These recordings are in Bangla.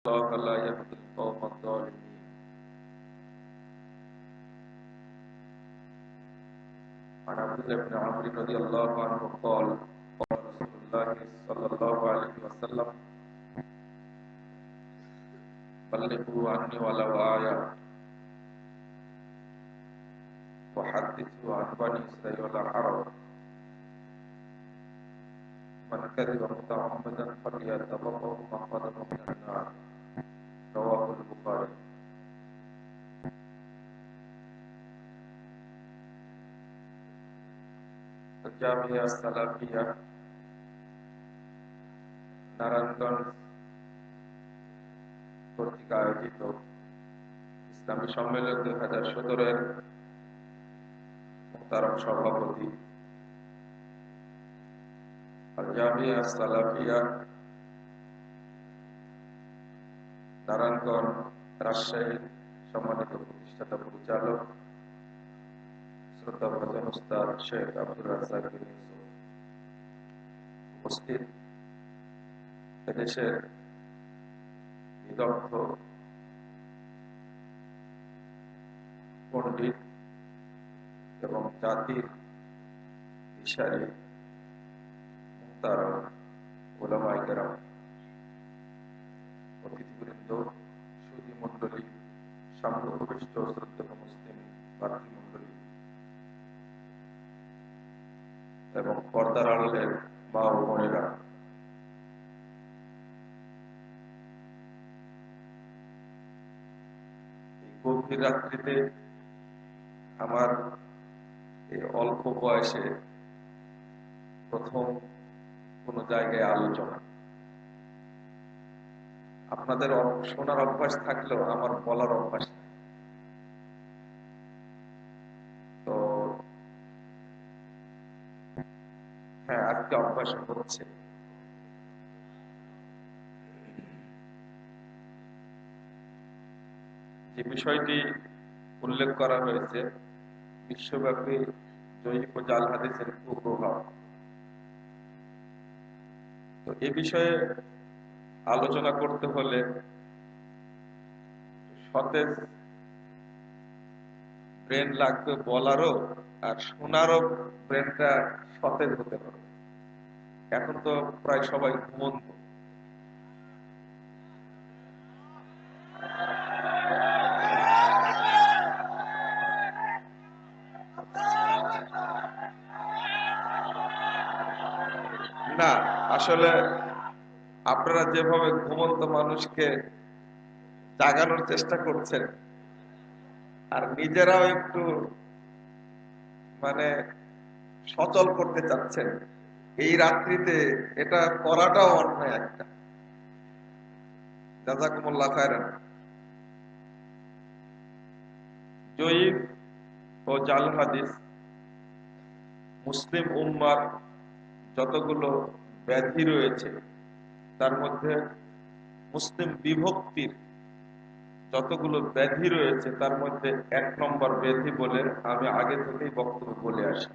الله لا يهدي القوم الظالمين. عن عبد الله بن عمرو رضي الله عنه قال قال رسول الله صلى الله عليه وسلم بلغوا عني ولو آية وحدثوا عن بني إسرائيل ولا حرج من كذب متعمدا فليتبوأ مقعده من النار. رواه البخاري. জামিয়া সালাফিয়া নারায়ণগঞ্জ কর্তৃক আয়োজিত ইসলামী সম্মেলন 2017-এর মুহতারাম সভাপতি জামিয়া সালাফিয়া নারায়ণগঞ্জ রাজশাহী সম্মানিত প্রতিষ্ঠাতা পরিচালক শ্রদ্ধাভাজন উস্তাদ শেখ আব্দুর রাজ্জাক বিন ইউসুফ, উপস্থিত এদেশের বিদগ্ধ পণ্ডিত এবং জাতির দিশারি মুহতারাম উলামায়ে কেরাম, অতিথিবৃন্দ, সুধী মণ্ডলী, সামনে উপবিষ্ট শ্রদ্ধেয় মুসলিম ভাতৃমণ্ডলী এবং পর্দার আড়ালের মা ও বোনেরা, এই গভীর রাত্রিতে আমার এই অল্প বয়সে প্রথম কোনো জায়গায় আলোচনা। আপনাদের শোনার অভ্যাস থাকলেও আমার বলার অভ্যাস নেই। তো হ্যাঁ, আজকে অভ্যাস হচ্ছে। যে বিষয়টি উল্লেখ করা হয়েছে, বিশ্বব্যাপী জয়ীফ ও জাল হাদিসের কুপ্রভাব, তো এ বিষয়ে আলোচনা করতে হলে সতেজ ব্রেন লাগবে বলারও, আর শোনারও ব্রেনটা সতেজ হতে হবে। এখন তো প্রায় সবাই ঘুমন্ত। না, আসলে আপনারা যেভাবে ঘুমন্ত মানুষকে জাগানোর চেষ্টা করছেন আর নিজেরাও একটু মানে সচল করতে চাচ্ছেন, এই রাত্রিতে এটা করাটাও অন্যায় একটা। জাযাকুমুল্লাহ খায়রান। জয়ীফ ও জাল হাদিস মুসলিম উম্মার যতগুলো ব্যাধি রয়েছে তার মধ্যে মুসলিম বিভক্তির যতগুলো ব্যাধি রয়েছে তার মধ্যে 1 নম্বর ব্যাধি বলে আমি আগে থেকেই বক্তব্য বলে আসি।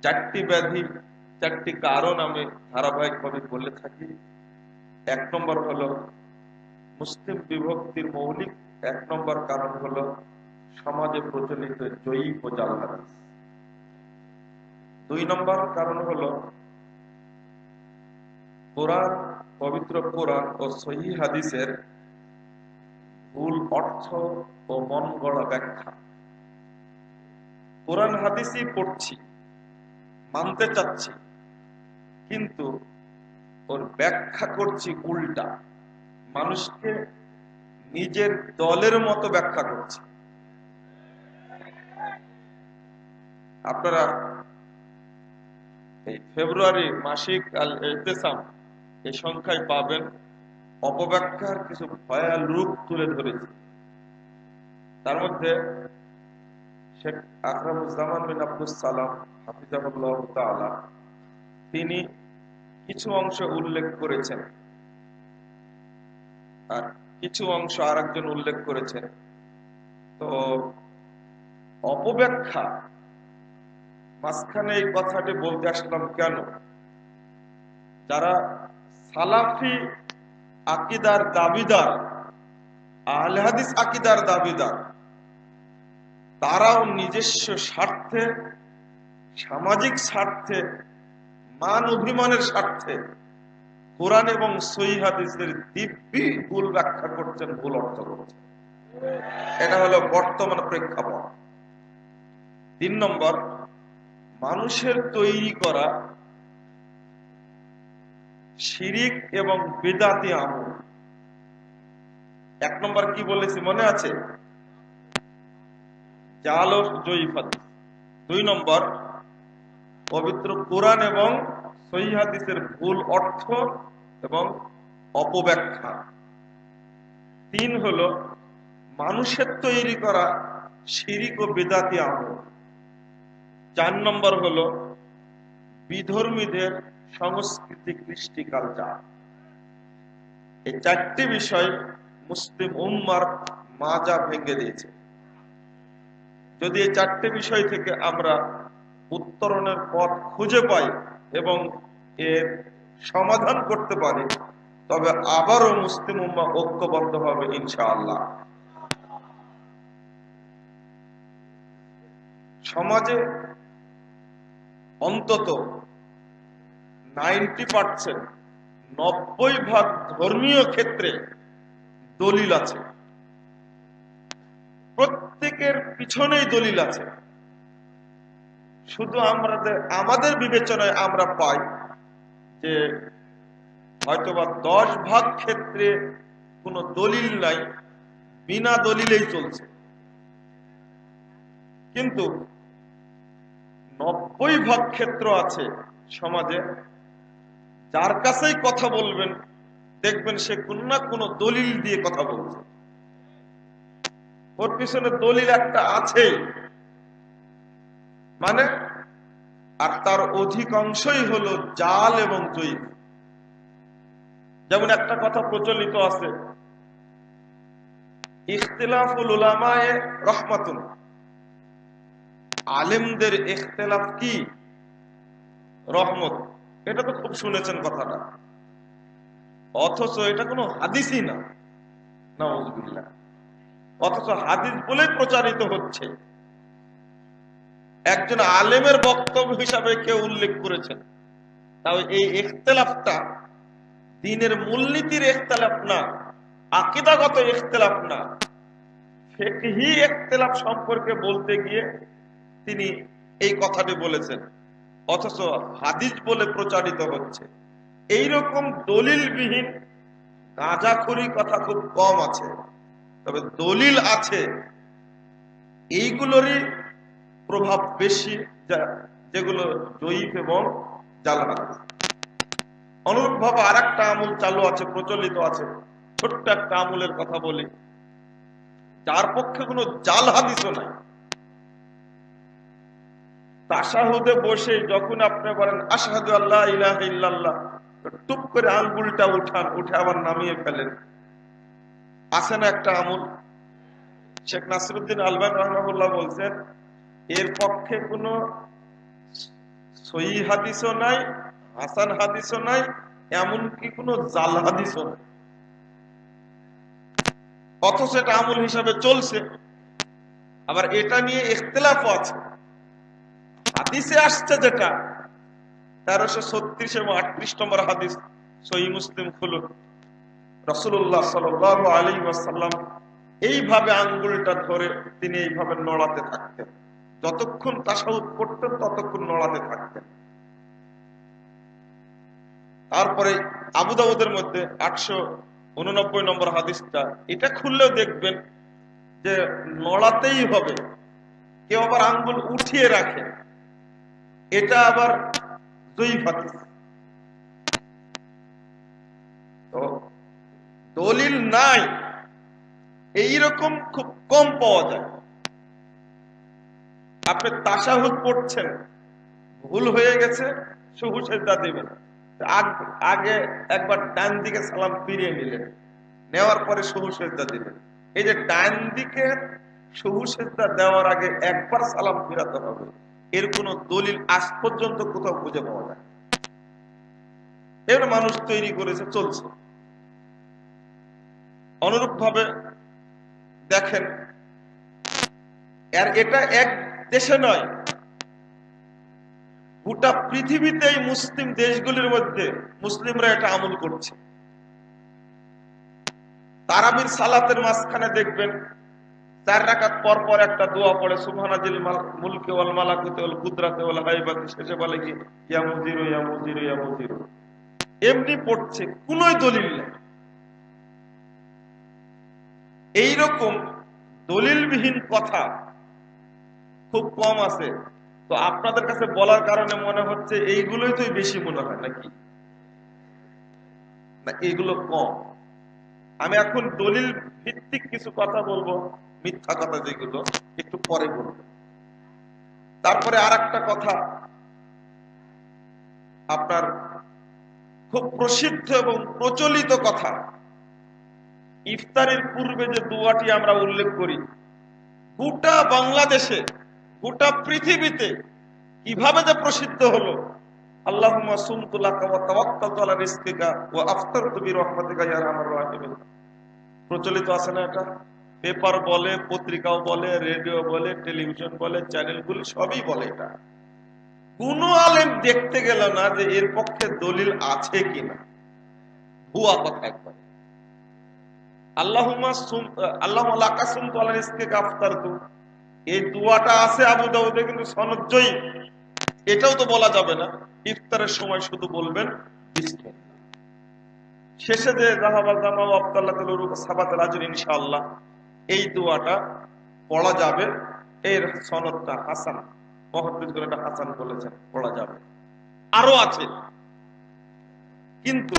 4টি ব্যাধি, 4টি কারণ আমি ধারাবাহিকভাবে বলে থাকি। 1 নম্বর হলো মুসলিম বিভক্তির মৌলিক 1 নম্বর কারণ হলো সমাজে প্রচলিত জয়ীফ ও জাল হাদিস। 2 নম্বর কারণ হলো কোরআন, পবিত্র কোরআন ও সহিহ হাদিসের ভুল অর্থ ও মন গড়া ব্যাখ্যা। কোরআন হাদিসই পড়ছি, মানতে চাচ্ছি, কিন্তু ওর ব্যাখ্যা করছি উল্টা, মানুষকে নিজের দলের মতো ব্যাখ্যা করছি। আপনারা এই ফেব্রুয়ারি মাসিক আল ইতিসাম এই সংখ্যায় পাবেন অপব্যাখ্যার কিছু ভয়াল রূপ তুলে ধরেছে। তার মধ্যে শেখ আকরামুজ্জামান বিন আব্দুস সালাম হাফিজাহুল্লাহ তাআলা তিনি কিছু অংশ উল্লেখ করেছেন আর কিছু অংশ আরেকজন উল্লেখ করেছেন। তো অপব্যাখ্যা মাঝখানে এই কথাটি বলতে আসলাম কেন, যারা সালাফি আকিদার দাবিদার, আহলে হাদিস আকিদার দাবিদার, তারাও নিজস্ব স্বার্থে, সামাজিক স্বার্থে, মান অভিমানের স্বার্থে কোরআন এবং সহিহ হাদিসের দিব্যি ভুল ব্যাখ্যা করছেন, ভুল অর্থ করছেন। এটা হলো বর্তমান প্রেক্ষাপট। 3 নম্বর, মানুষের তৈরি করা শিরিক এবং বিদআতি আমল। 1 নম্বর কি বলেছি মনে আছে? জাল ও জয়ীফ হাদিস। 2 নম্বর, পবিত্র কোরআন এবং সহিহ হাদিসের ভুল অর্থ এবং অপব্যাখ্যা। 3 হলো মানুষের তৈরি করা শিরিক ও বিদআতি আমল। 4 নম্বর হলো বিধর্মীদের সংস্কৃতি, কৃষ্টি, কালচার। এই 4টি বিষয় মুসলিম উম্মার মাজা ভেঙে দিয়েছে। যদি এই 4টি বিষয় থেকে আমরা উত্তরণের পথ খুঁজে পাই এবং এর সমাধান করতে পারি, তবে আবারও মুসলিম উম্মাহ ঐক্যবদ্ধ হবে ইনশাআল্লাহ। সমাজে অন্তত 90% 90% ধর্মীয় ক্ষেত্রে দলিল আছে, প্রত্যেকের পিছনেই দলিল আছে। শুধু আমাদের বিবেচনায় আমরা পাই যে হয়তোবা 10% ক্ষেত্রে কোনো দলিল নাই, বিনা দলিলেই চলছে, কিন্তু 90% ক্ষেত্র আছে সমাজে, যার কাছেই কথা বলবেন দেখবেন সে কোন না কোনো দলিল দিয়ে কথা বলছে। ওর পিছনে দলিল একটা আছে মানে, আর তার অধিকাংশই হলো জাল এবং জয়ীফ। যেমন একটা কথা প্রচলিত আছে, ইখতিলাফুল উলামায়ে রাহমাতুন, আলেমদের ইখতিলাফ কি? রহমত। এটা তো খুব শুনেছেন কথাটা, অথচ এটা কোনো হাদিসই না, নাউযুবিল্লাহ। অথচ হাদিস বলে প্রচারিত হচ্ছে। একজন আলেমের বক্তব্য হিসাবে কেউ উল্লেখ করেছেন, তাও এই ইখতিলাফটা দ্বীনের মূলনীতির ইখতিলাফ না, আকীদাগত ইখতিলাফ না, ফিকহি ইখতিলাফ সম্পর্কে বলতে গিয়ে তিনি এই কথাটি বলেছেন, অথচ হাদিস বলে প্রচারিত হচ্ছে। এইরকম দলিলবিহীন গাঁজাখুরি কথা খুব কম আছে, তবে দলিল আছে, এইগুলোরই প্রভাব বেশি, যেগুলো জয়ীফ এবং জাল হাদিস। অনুরূপ ভাবে আর একটা আমল চালু আছে, প্রচলিত আছে। ছোট্ট একটা আমলের কথা বলি, যার পক্ষে কোনো জাল হাদিসও নাই। তাশাহুদে বসে যখন আপনি বলেন আশহাদু আল্লা ইলাহা ইল্লাল্লাহ, টুপ করে আঙ্গুলটা উঠান, উঠে আবার নামিয়ে ফেলেন। আছে না একটা আমল? শেখ নাসিরউদ্দিন আলবানী রাহিমাহুল্লাহ বলছেন, এর পক্ষে কোনো সহিহ হাদিসও নাই, হাসান হাদিসও নাই, এমনকি কোনো জাল হাদিসও নাই, অথচ এটা আমল হিসাবে চলছে। আবার এটা নিয়ে ইখতিলাফও আছে। হাদিসে আসছে যেটা 1336 এবং 38 নম্বর হাদিস সহিহ মুসলিম খুলুন, রাসূলুল্লাহ সাল্লাল্লাহু আলাইহি ওয়াসাল্লাম এইভাবে আঙ্গুলটা ধরে তিনি এইভাবে নড়াতে থাকতেন, যতক্ষণ তাশাহুদ করতেন ততক্ষণ নড়াতে থাকতেন। তারপরে আবু দাউদের মধ্যে 889 নম্বর হাদিসটা, এটা খুললেও দেখবেন যে নড়াতেই হবে। কেউ আবার আঙ্গুল উঠিয়ে রাখে, এটা আবার জয়ীফ হাদিস। তো দলিল নাই এইরকম খুব কম পাওয়া যায়। আপনি তাশাহুদ পড়ছেন, ভুল হয়ে গেছে, সুহু সেজদা দিবেন, আগে একবার ডান দিকে সালাম ফিরিয়ে নিলেন, নেওয়ার পরে সুহু সেজদা দিলেন। এই যে ডান দিকে সুহু সেজদা দেওয়ার আগে একবার সালাম ফিরাতে হবে, এর কোন দলিল আজ পর্যন্ত কোথাও খুঁজে পাওয়া যায়? এর মানুষ তৈরি করেছে, চলছে। অনুরূপ ভাবে দেখেন, আর এটা এক দেশে নয়, গোটা পৃথিবীতে এই মুসলিম দেশগুলির মধ্যে মুসলিমরা এটা আমল করছে। তারাবির সালাতের মাঝখানে দেখবেন 4 রাকাত পর পর একটা দোয়া পড়ে, সুবহানাজিল মুলকি ওয়াল মালাকুতি ওয়াল কুদরাতি ওয়াল হাইবাতি, শেষে বলে কি ইয়া মুজিরু ইয়া মুজিরু ইয়া মুজিরু। এমনি পড়ছে, কোন দলিল নেই। এইরকম দলিলবিহীন কথা খুব কম আছে। তো আপনাদের কাছে বলার কারণে মনে হচ্ছে এইগুলোই তো বেশি মনে হয় নাকি, না এইগুলো কম। আমি এখন দলিল ভিত্তিক কিছু কথা বলবো, মিথ্যা কথা যেগুলো একটু পরে বলবো। তারপরে আর একটা কথা, আপনার খুব প্রসিদ্ধ এবং প্রচলিত কথা, ইফতারের পূর্বে যে দোয়াটি আমরা উল্লেখ করি, গোটা বাংলাদেশে গোটা পৃথিবীতে কিভাবে যে প্রসিদ্ধ হলো, আল্লাহুম্মা সুমতু লাকা ওয়া তাওয়াক্কালতু আলা রিজকিকা ওয়া আফতারতু বিরহমাতিকা ইয়া আরহামার রাহিমিন। প্রচলিত আছে না এটা? পেপার বলে, পত্রিকাও বলে, রেডিও বলে, টেলিভিশন বলে, চ্যানেলগুলি সবই বলে। এটা কোন আলেম দেখতে গেল না যে এর পক্ষে দলিল আছে কিনা, ভুয়া কথা একবার। আল্লাহুম্মা লাকা সুমতু আলা রিজকিকা আফতারতু, এই দোয়াটা আছে আবু দাউদে, কিন্তু সনদ জয়ীফ। এটাও তো বলা যাবে না। ইফতারের সময় শুধু বলবেন বিসমিল্লাহ। শেষে যে যাহাবাল জামা ওয়া আবতাল্লাতুল উরুক সাবাতাল আজর ইনশাআল্লাহ, এই দোয়াটা পড়া যাবে। এর সনদটা হাসান, মুহাদ্দিসগণ এটা হাসান বলেছেন, পড়া যাবে। আরো আছে, কিন্তু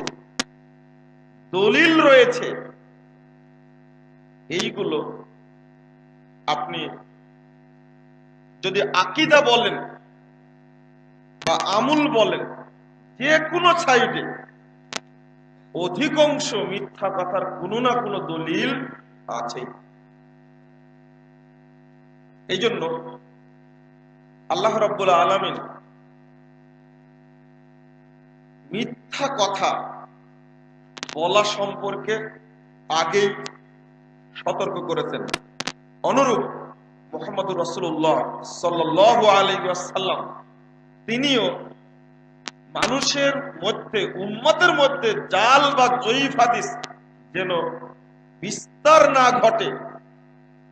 দলিল রয়েছে এইগুলো। আপনি যদি আকীদা বলেন বা আমল বলেন, যে কোনো সাইডে অধিকাংশ মিথ্যা কথার কোনো না কোনো দলিল আছে। এই জন্য আল্লাহ রাব্বুল আলামিন মিথ্যা কথা বলা সম্পর্কে আগেই সতর্ক করেছেন। অনুরূপ মুহাম্মদুর রাসূলুল্লাহ সাল্লাল্লাহু আলাইহি ওয়াসাল্লাম তিনিও মানুষের মধ্যে, উম্মতের মধ্যে জাল বা জয়ীফ হাদিস যেন বিস্তার না ঘটে,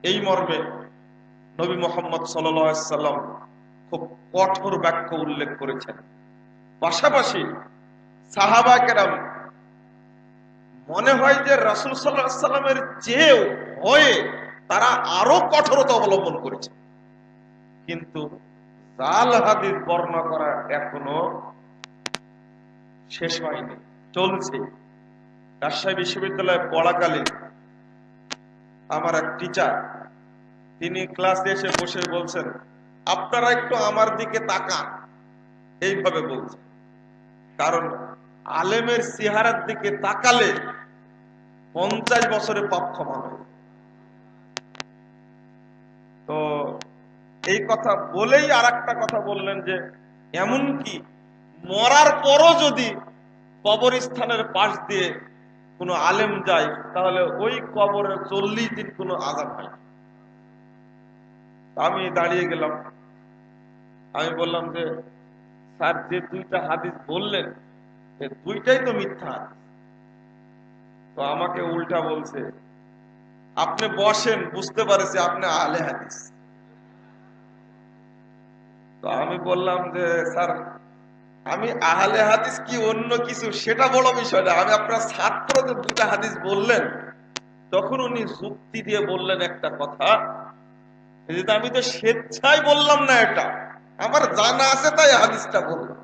এই মর্মে নবী মুহাম্মদ সাল্লাল্লাহু আলাইহি ওয়াসাল্লাম খুব কঠোর বাক্য উল্লেখ করেছেন। পাশাপাশি সাহাবা কেরাম মনে হয় যে রাসূল সাল্লাল্লাহু আলাইহি ওয়াসাল্লামের চেয়েও ভয়ে তারা আরো কঠোরতা অবলম্বন করেছে। কিন্তু জাল হাদিস বর্ণনা করা এখনো শেষ হয়নি, চলছে। রাজশাহী বিশ্ববিদ্যালয়ে পড়াকালীন আমার এক টিচার, তিনি ক্লাসে এসে বসে বলছেন, আপনারা একটু আমার দিকে তাকান, এইভাবে বলছেন। কারণ আলেমের চেহারার দিকে তাকালে 50 বছরে পাপ ক্ষমা হয়। তো এই কথা বলেই আর একটা কথা বললেন যে এমনকি মরার পরও যদি কবরস্থানের পাশ দিয়ে কোনো আলেম যায়, তাহলে ওই কবরে 40 দিন কোনো আযাব হয় না। আমি দাঁড়িয়ে গেলাম, আমি বললাম যে স্যার, যে 2টা হাদিস বললেন দুইটাই তো মিথ্যা হাদিস। তো আমাকে উল্টা বলছে, আপনি বসেন, বুঝতে পারছি আপনি আহলে হাদিস। তো আমি বললাম যে স্যার, আমি আহলে হাদিস কি অন্য কিছু সেটা বড় বিষয় না, আমি আপনার ছাত্র যে 2টা হাদিস বললেন, তখন উনি যুক্তি দিয়ে বললেন একটা কথা, আমি তো স্বেচ্ছায় বললাম না, এটা আমার জানা আছে তাই হাদিসটা বললাম।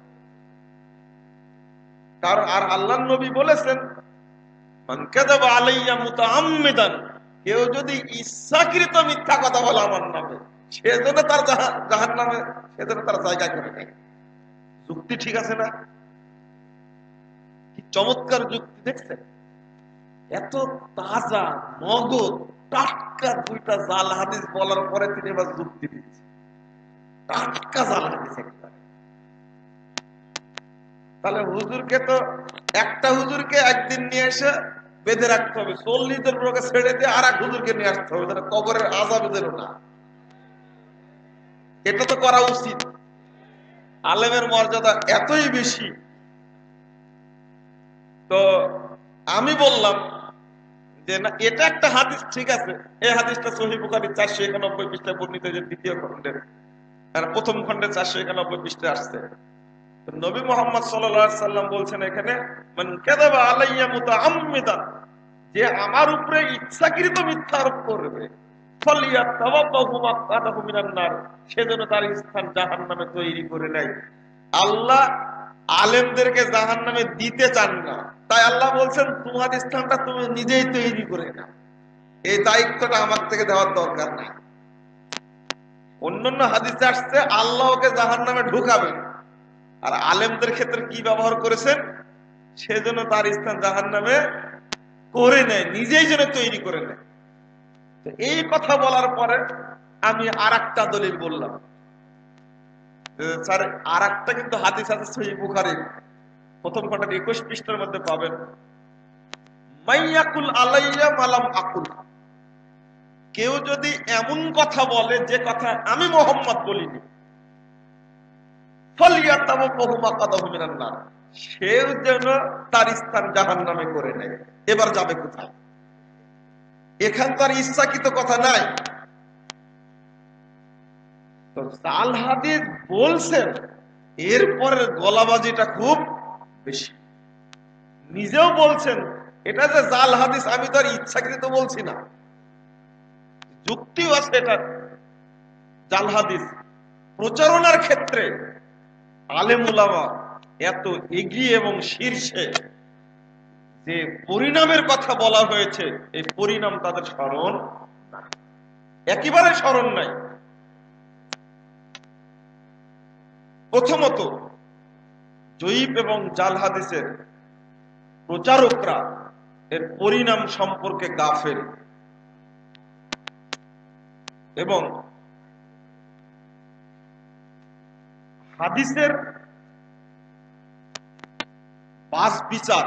কারণ আর আল্লাহর নবী বলেছেন, মান কাযাবা আলাইয়া মুতাআম্মিদান, কেউ যদি ইচ্ছাকৃত মিথ্যা কথা বলে আমার নামে, সেজন্য তার জাহান্নামে, সেজন্য তার জায়গা করে নেই। যুক্তি ঠিক আছে না? কি চমৎকার যুক্তি দেখছেন! এত তাজা নগদ টাটকা 2টা জাল হাদিস বলার পরে তিনি এবার যুক্তি দিচ্ছেন, টাটকা জাল হাদিস একটা। তাহলে হুজুরকে তো, একটা হুজুরকে একদিন নিয়ে এসে বেঁধে রাখতে হবে, 40 জন লোককে ছেড়ে দিয়ে আর এক হুজুরকে নিয়ে আসতে হবে, যেন কবরের আযাব যেন না। এটা তো করা উচিত। আলেমের মর্যাদা এতই বেশি। তো আমি বললাম যে না, এটা একটা হাদিস ঠিক আছে, এই হাদিসটা সহিহ বুখারী 491 পৃষ্ঠায় বর্ণিত, যে দ্বিতীয় খণ্ডের আর প্রথম খণ্ডে 491 পৃষ্ঠায় আসছে। নবী মুহাম্মদ সাল্লাল্লাহু আলাইহি সাল্লাম বলছেন এখানে, মান কাযাবা আলাইয়া মুতাআম্মিদান, যে আমার উপরে ইচ্ছাকৃত মিথ্যা আরোপ করবে, ফালিয়াতাওয়াব্বাহু মাকআদাহু মিনান নার, সেজন্য তার স্থান জাহান্নামে তৈরি করে নেয়। আল্লাহ আলেমদেরকে জাহান্নামে দিতে চান না, তাই আল্লাহ বলছেন তোমার স্থানটা তুমি নিজেই তৈরি করে নাও, এই দায়িত্বটা আমার থেকে দেওয়ার দরকার নাই। অন্যান্য হাদিসে আসছে আল্লাহ ওকে জাহান্নামে ঢুকাবেন, আর আলেমদের ক্ষেত্রে কি ব্যবহার করেছেন, সেজন্য তার স্থান জাহান্নামে করে নেয়, নিজেই যেন তৈরি করে নেয়। তো এই কথা বলার পরে আমি আর একটা দলিল বললাম, স্যার আর একটা কিন্তু হাদিস আছে সহিহ বুখারীর প্রথম খণ্ডের 21 পৃষ্ঠার মধ্যে পাবেন, মাইয়াকুল আলাইয়া মালাম আকুল, কেউ যদি এমন কথা বলে যে কথা আমি মুহাম্মদ বলিনি, ফালিয়াতাওয়াব্বাহু মাকআদাহু মিনান নার, সেও যেন তার স্থান জাহান্নামে করে নেয়। এবার যাবে কোথায়? এখান তো আর ইচ্ছাকৃত কথা নাই। তো জাল হাদিস বলছেন, এরপরে গলাবাজিটা খুব বেশি। নিজেও বলছেন এটা যে জাল হাদিস, আমি তো আর ইচ্ছাকৃত বলছি না, যুক্তিও আছে এটা। জাল হাদিস প্রচারণার ক্ষেত্রে আলেম উলামা এত এগিয়ে এবং শীর্ষে, যে পরিণামের কথা বলা হয়েছে, এই পরিণাম তাদের স্মরণ নাই, একেবারে স্মরণ নাই। প্রথমত, জয়ীফ এবং জাল হাদিসের প্রচারকরা এর পরিণাম সম্পর্কে গাফেল, এবং হাদিসের বাস বিচার,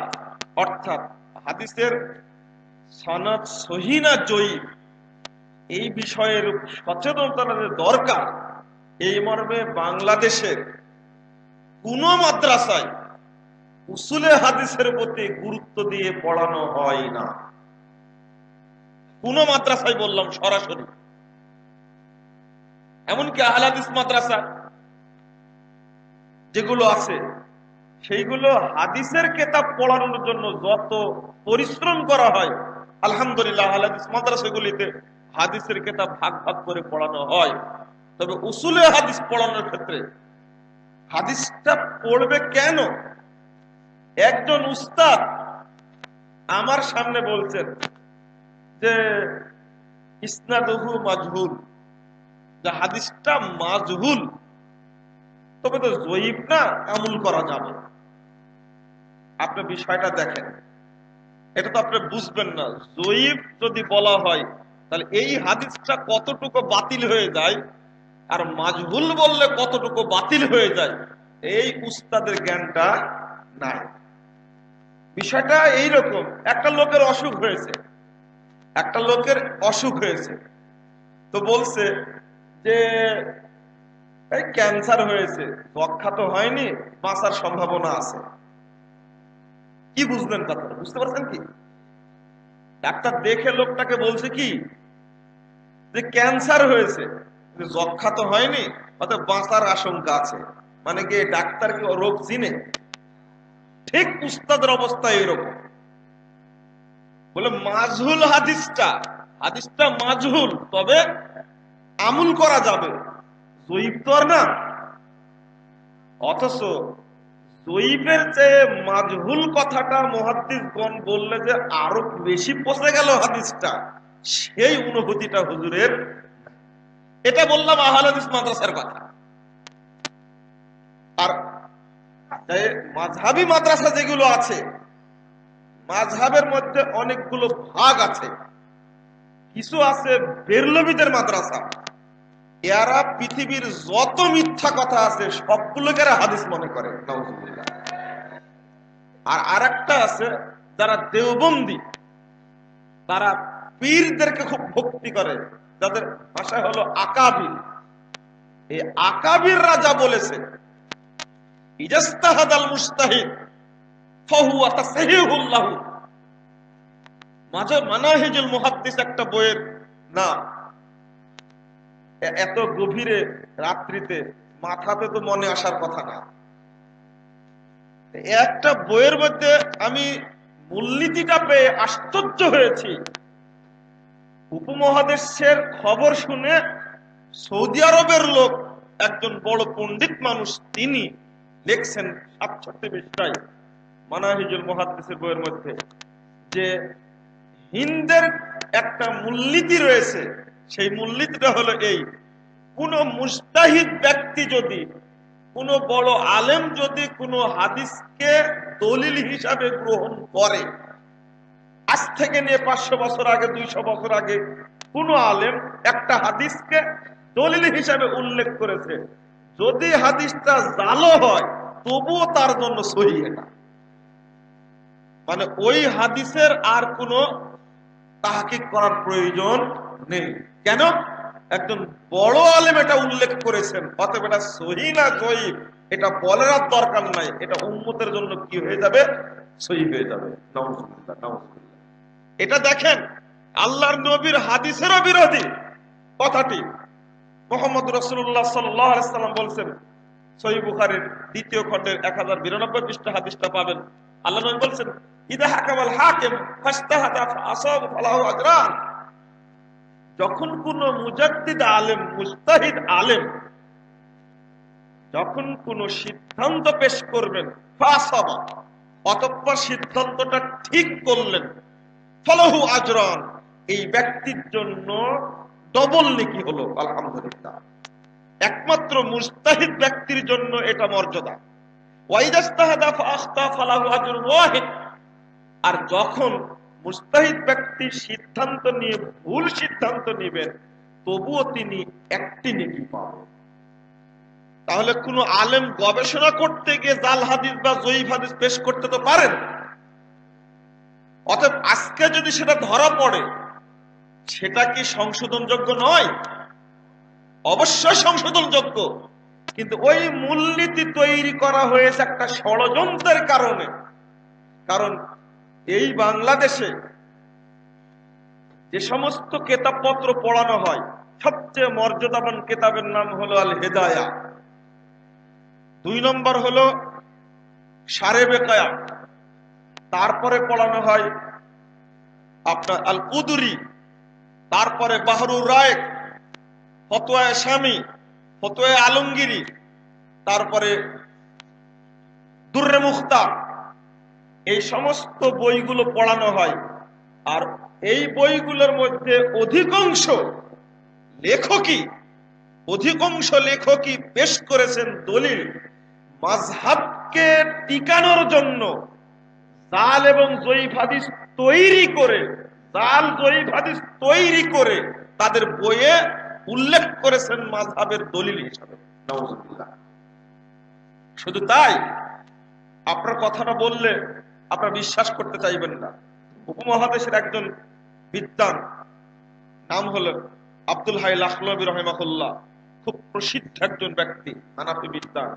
অর্থাৎ হাদিসের সনদ সহিহ না জয়ীফ, এই বিষয়ের সচেতনতা দরকার। এই মর্মে বাংলাদেশের কোন মাদ্রাসায় উসুলে হাদিসের প্রতি গুরুত্ব দিয়ে পড়ানো হয় না। কোন মাদ্রাসায় বললাম সরাসরি, এমনকি আহলে হাদিস মাদ্রাসা যেগুলো আছে, সেইগুলো হাদিসের কিতাব পড়ানোর জন্য যত পরিশ্রম করা হয়, আলহামদুলিল্লাহ আহলে হাদিস মাদ্রাসাগুলিতে হাদিসের কিতাব ভাগ ভাগ করে পড়ানো হয়। তবে উসুলে হাদিস পড়ানোর ক্ষেত্রে হাদিসটা পড়বে কেন? একজন উস্তাদ আমার সামনে বলছেন যে ইসনাদুহু মাজহুল, যে হাদিসটা মাজহুল, তবে তো জয়ীফ না, আমল করা যাবে। আপনি বিষয়টা দেখেন, এটা তো আপনি বুঝবেন না। জয়ীফ যদি বলা হয়, তাহলে এই হাদিসটা কতটুকু বাতিল হয়ে যায়, আর মাজহুল বললে কতটুকু বাতিল হয়ে যায়, এই উস্তাদের জ্ঞানটা নাই। বিষয়টা এইরকম, একটা লোকের অসুখ হয়েছে, তো বলছে যে এই ক্যান্সার হয়েছে, যক্ষা তো হয়নি, বাঁচার সম্ভাবনা আছে। কি বুঝলেন কথা? বুঝতে পারছেন কি? ডাক্তার দেখে লোকটাকে বলছে কি যে ক্যান্সার হয়েছে, যক্ষা তো হয়নি, অর্থাৎ বাঁচার আশঙ্কা আছে। মানে কি ডাক্তার কি রোগ চিনে? ঠিক উস্তাদের অবস্থা এরকম। বলে মাজহুল হাদিসটা মাজহুল, তবে আমল করা যাবে, জয়ীফ তো আর না। অথচ জয়ীফের চেয়ে মাজহুল কথাটা মুহাদ্দিসগণ বললে যে আরো বেশি পচে গেল হাদিসটা, সেই অনুভূতিটা হুজুরের। এটা বললাম আহলে হাদিস মাদ্রাসার কথা। আর মাযহাবী মাদ্রাসা যেগুলো আছে, মাযহাবের মধ্যে অনেকগুলো ভাগ আছে। কিছু আছে বেরলভীদের মাদ্রাসা, এরা পৃথিবীর যত মিথ্যা কথা আছে সবগুলোকে হাদিস মনে করে, নাউজুবিল্লাহ। আর আরেকটা আছে যারা দেওবন্দি, তারা পীরদেরকে খুব ভক্তি করে, যাদের ভাষায় হলো আকাবির। এই আকাবির রাজা বলেছে ইজাস্তাহাদাল মুস্তাহিদ ফাহুয়া তাসহিহুল লাহু। মানাহিজুল মুহাদ্দিস একটা বইয়ের নাম। এত গভীরে রাত্রিতে মাথাতে তো মনে আসার কথা না। একটা বইয়ের মধ্যে আমি মূলনীতিটা পেয়ে আশ্চর্য হয়েছি। উপমহাদেশের খবর শুনে সৌদি আরবের লোক, একজন বড় পণ্ডিত মানুষ, তিনি লিখছেন ৬৭ পৃষ্ঠায় মানাহিজুল মুহাদ্দিসের বইয়ের মধ্যে যে হিন্দের একটা মূলনীতি রয়েছে। সেই মূলনীতিটা হলো এই: কোন মুজতাহিদ ব্যক্তি যদি, কোন বড় আলেম যদি কোন হাদিসকে দলিল হিসাবে গ্রহণ করে, আজ থেকে নিয়ে 500 বছর আগে, 200 বছর আগে কোন আলেম একটা হাদিসকে দলিল হিসাবে উল্লেখ করেছে, যদি হাদিসটা জাল হয় তবুও তার জন্য সহিহ এটা। মানে ওই হাদিসের আর কোনো তাহকিক করার প্রয়োজন নেই। কেন? একজন বড় আলেম এটা উল্লেখ করেছেন, অতএব এটা সহিহ না জয়ীফ এটা বলার আর দরকার নাই, এটা উম্মতের জন্য কি হয়ে যাবে? সহিহ হয়ে যাবে। নাউজুবিল্লাহ, নাউজুবিল্লাহ। এটা দেখেন, আল্লাহর নবীর হাদিসেরও বিরোধী কথাটি। মুহাম্মদ রাসূলুল্লাহ সাল্লাল্লাহু আলাইহি ওয়াসাল্লাম বলছেন, সহিহ বুখারীর 2য় খণ্ডের 1092 পৃষ্ঠা হাদিসটা পাবেন। আল্লাহ নবী বলছেন, ইদা হাকামাল হাকিম ফাজতাহাদা ফাআসাবা ফালাহু আজরান। যখন কোন মুজাদ্দিদ আলেম, মুজতাহিদ আলেম যখন কোন সিদ্ধান্ত পেশ করবেন, ফাআসাবা, অতঃপর সিদ্ধান্তটা ঠিক করলেন, ফালাহু আজরান, এই ব্যক্তির জন্য ডবল নেকি হলো। আলহামদুলিল্লাহ। একমাত্র মুজতাহিদ ব্যক্তির জন্য এটা মর্যাদা। ওয়াইদাস্তাহাদা ফাআখতা ফালাহু আজরুন ওয়াহিদ। আর যখন মুজতাহিদ ব্যক্তি সিদ্ধান্ত নিয়ে ভুল সিদ্ধান্ত নেবেন, তবুও তিনি একটি নেকি পাবেন। তাহলে কোন আলেম গবেষণা করতে গিয়ে জাল হাদিস বা জয়ীফ হাদিস পেশ করতে তো পারেন। অতএব আজকে যদি সেটা ধরা পড়ে, সেটা কি সংশোধনযোগ্য নয়? অবশ্যই সংশোধনযোগ্য। কিন্তু ওই মূলনীতি তৈরি করা হয়েছে একটা ষড়যন্ত্রের কারণে। কারণ এই বাংলাদেশে যে সমস্ত কিতাবপত্র পড়ানো হয়, সবচেয়ে মর্যাদাবান কিতাবের নাম হলো আল হিদায়া, 2 নম্বর হলো শারে বেকায়া, তারপরে পড়ানো হয় আপনার আল কুদুরি, তারপরে বাহরুর রায়েক, ফতোয়ায়ে শামী, ফতোয়ায়ে আলমগীরি, তারপরে দুররে মুখতার। এই সমস্ত বইগুলো পড়ানো হয়। আর এই বইগুলোর মধ্যে অধিকাংশ লেখকই পেশ করেছেন দলিল মাযহাবকে টিকানোর জন্য জাল এবং জয়ীফ হাদিস তৈরি করে তাদের বইয়ে উল্লেখ করেছেন মাযহাবের দলিল হিসাবে। নাউজুবিল্লাহ। শুধু তাই, আপনার কথাটা বললে আপনারা বিশ্বাস করতে চাইবেন না। উপমহাদেশের একজন বিদ্বান, নাম হলো আব্দুল হাই লাখনবী রাহিমাহুল্লাহ, খুব প্রসিদ্ধ একজন ব্যক্তি, হানাফি বিদ্বান।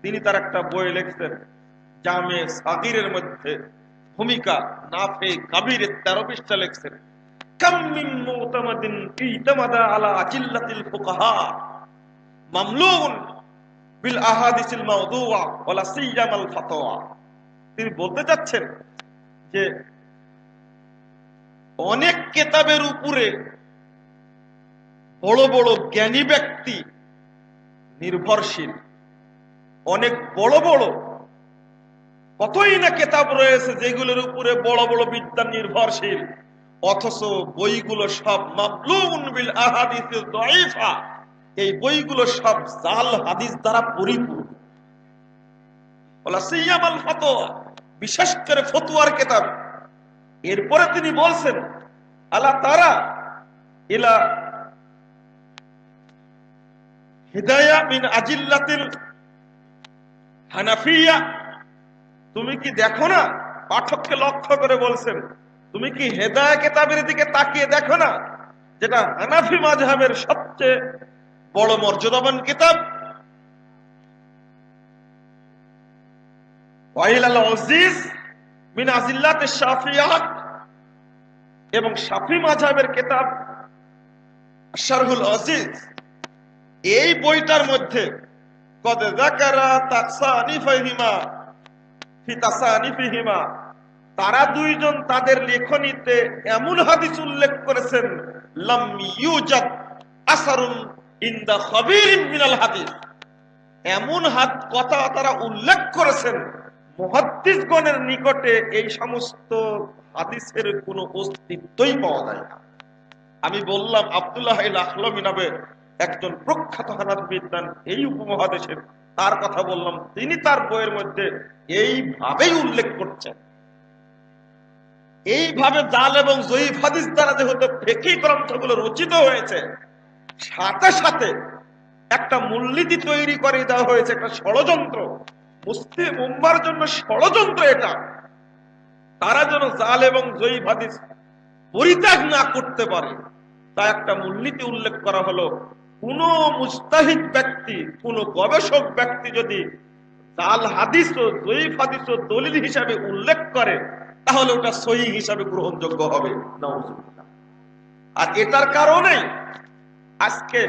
তিনি তার একটা বই লিখছেন, জামে সাগীরের মধ্যে ভূমিকা নাফে কাবীরের 13 পৃষ্ঠা লিখছেন, কাম মিন মুতামাদিন ইতামাদা আলা আজিল্লাতিল ফুকাহা মামলুন বিল আহাদিসিল মাওদুআ ওয়ালা সিয়ামাল ফাতওয়া। তিনি বলতে চাচ্ছেন যে অনেক কিতাবের উপরে বড় বড় জ্ঞানী ব্যক্তি নির্ভরশীল, অনেক বড় বড় কতই না কিতাব রয়েছে যেগুলোর উপরে বড় বড় বিদ্বান নির্ভরশীল, অথচ বইগুলো সব মাবলুউন বিল আহাদিসিল দাঈফা, এই বইগুলো সব জাল হাদিস দ্বারা পরিপূর্ণ। ওয়ালা সিয়ামাল ফাতওয়া, বিশেষ করে ফতোয়ার কিতাব। এরপরে তিনি বলছেন, আলা তারা ইলা হিদায়া মিন আজিল্লাতিল হানাফিয়া, তুমি কি দেখো না? পাঠককে লক্ষ্য করে বলছেন, তুমি কি হেদায়া কিতাবের দিকে তাকিয়ে দেখো না, যেটা হানাফি মাযহাবের সবচেয়ে বড় মর্যাদাবান কিতাব। ওয়াইলাল আজিজ মিন আজিল্লাতিশ শাফিয়াত, এবং শাফি মাযহাবের কিতাব শারহুল আজিজ। এই বইটার মধ্যে কদ যাকারা তাসানিফিহিমা ফি তাসানিফিহিমা, তারা দুইজন তাদের লেখনীতে এমন হাদিস উল্লেখ করেছেন লাম ইউজাদ আসারুন ইনদা খাবীরিন মিনাল হাদিস, এমন কথা তারা উল্লেখ করেছেন মুহাদ্দিসগণের নিকটে এই সমস্ত হাদিসের কোনো অস্তিত্বই পাওয়া যায় না। আমি বললাম আব্দুল্লাহ আল আখলামি নামে একজন প্রখ্যাত হানাফি বিদ্বান এই উপমহাদেশের, তার কথা বললাম, তিনি তার বইয়ের মধ্যে এইভাবেই উল্লেখ করছেন। এইভাবে জাল এবং জয়ীফ হাদিস দ্বারা যেহেতু ফিকহি গ্রন্থগুলো রচিত হয়েছে, সাথে সাথে একটা মূলনীতি তৈরি করে দেওয়া হয়েছে, একটা ষড়যন্ত্র, মুসলিম উম্মার জন্য ষড়যন্ত্র এটা। তারা যেন জাল এবং জয়ীফ হাদিস পরিত্যাগ না করতে পারে, তা একটা মূলনীতি উল্লেখ করা হলো, কোন মুজতাহিদ ব্যক্তি, কোন গবেষক ব্যক্তি যদি জাল হাদিস ও জয়ীফ হাদিস ও দলিল হিসাবে উল্লেখ করে, তাহলে ওটা সহিহ হিসাবে গ্রহণযোগ্য হবে। নাউজুবিল্লাহ। আর এটার কারণে আজকে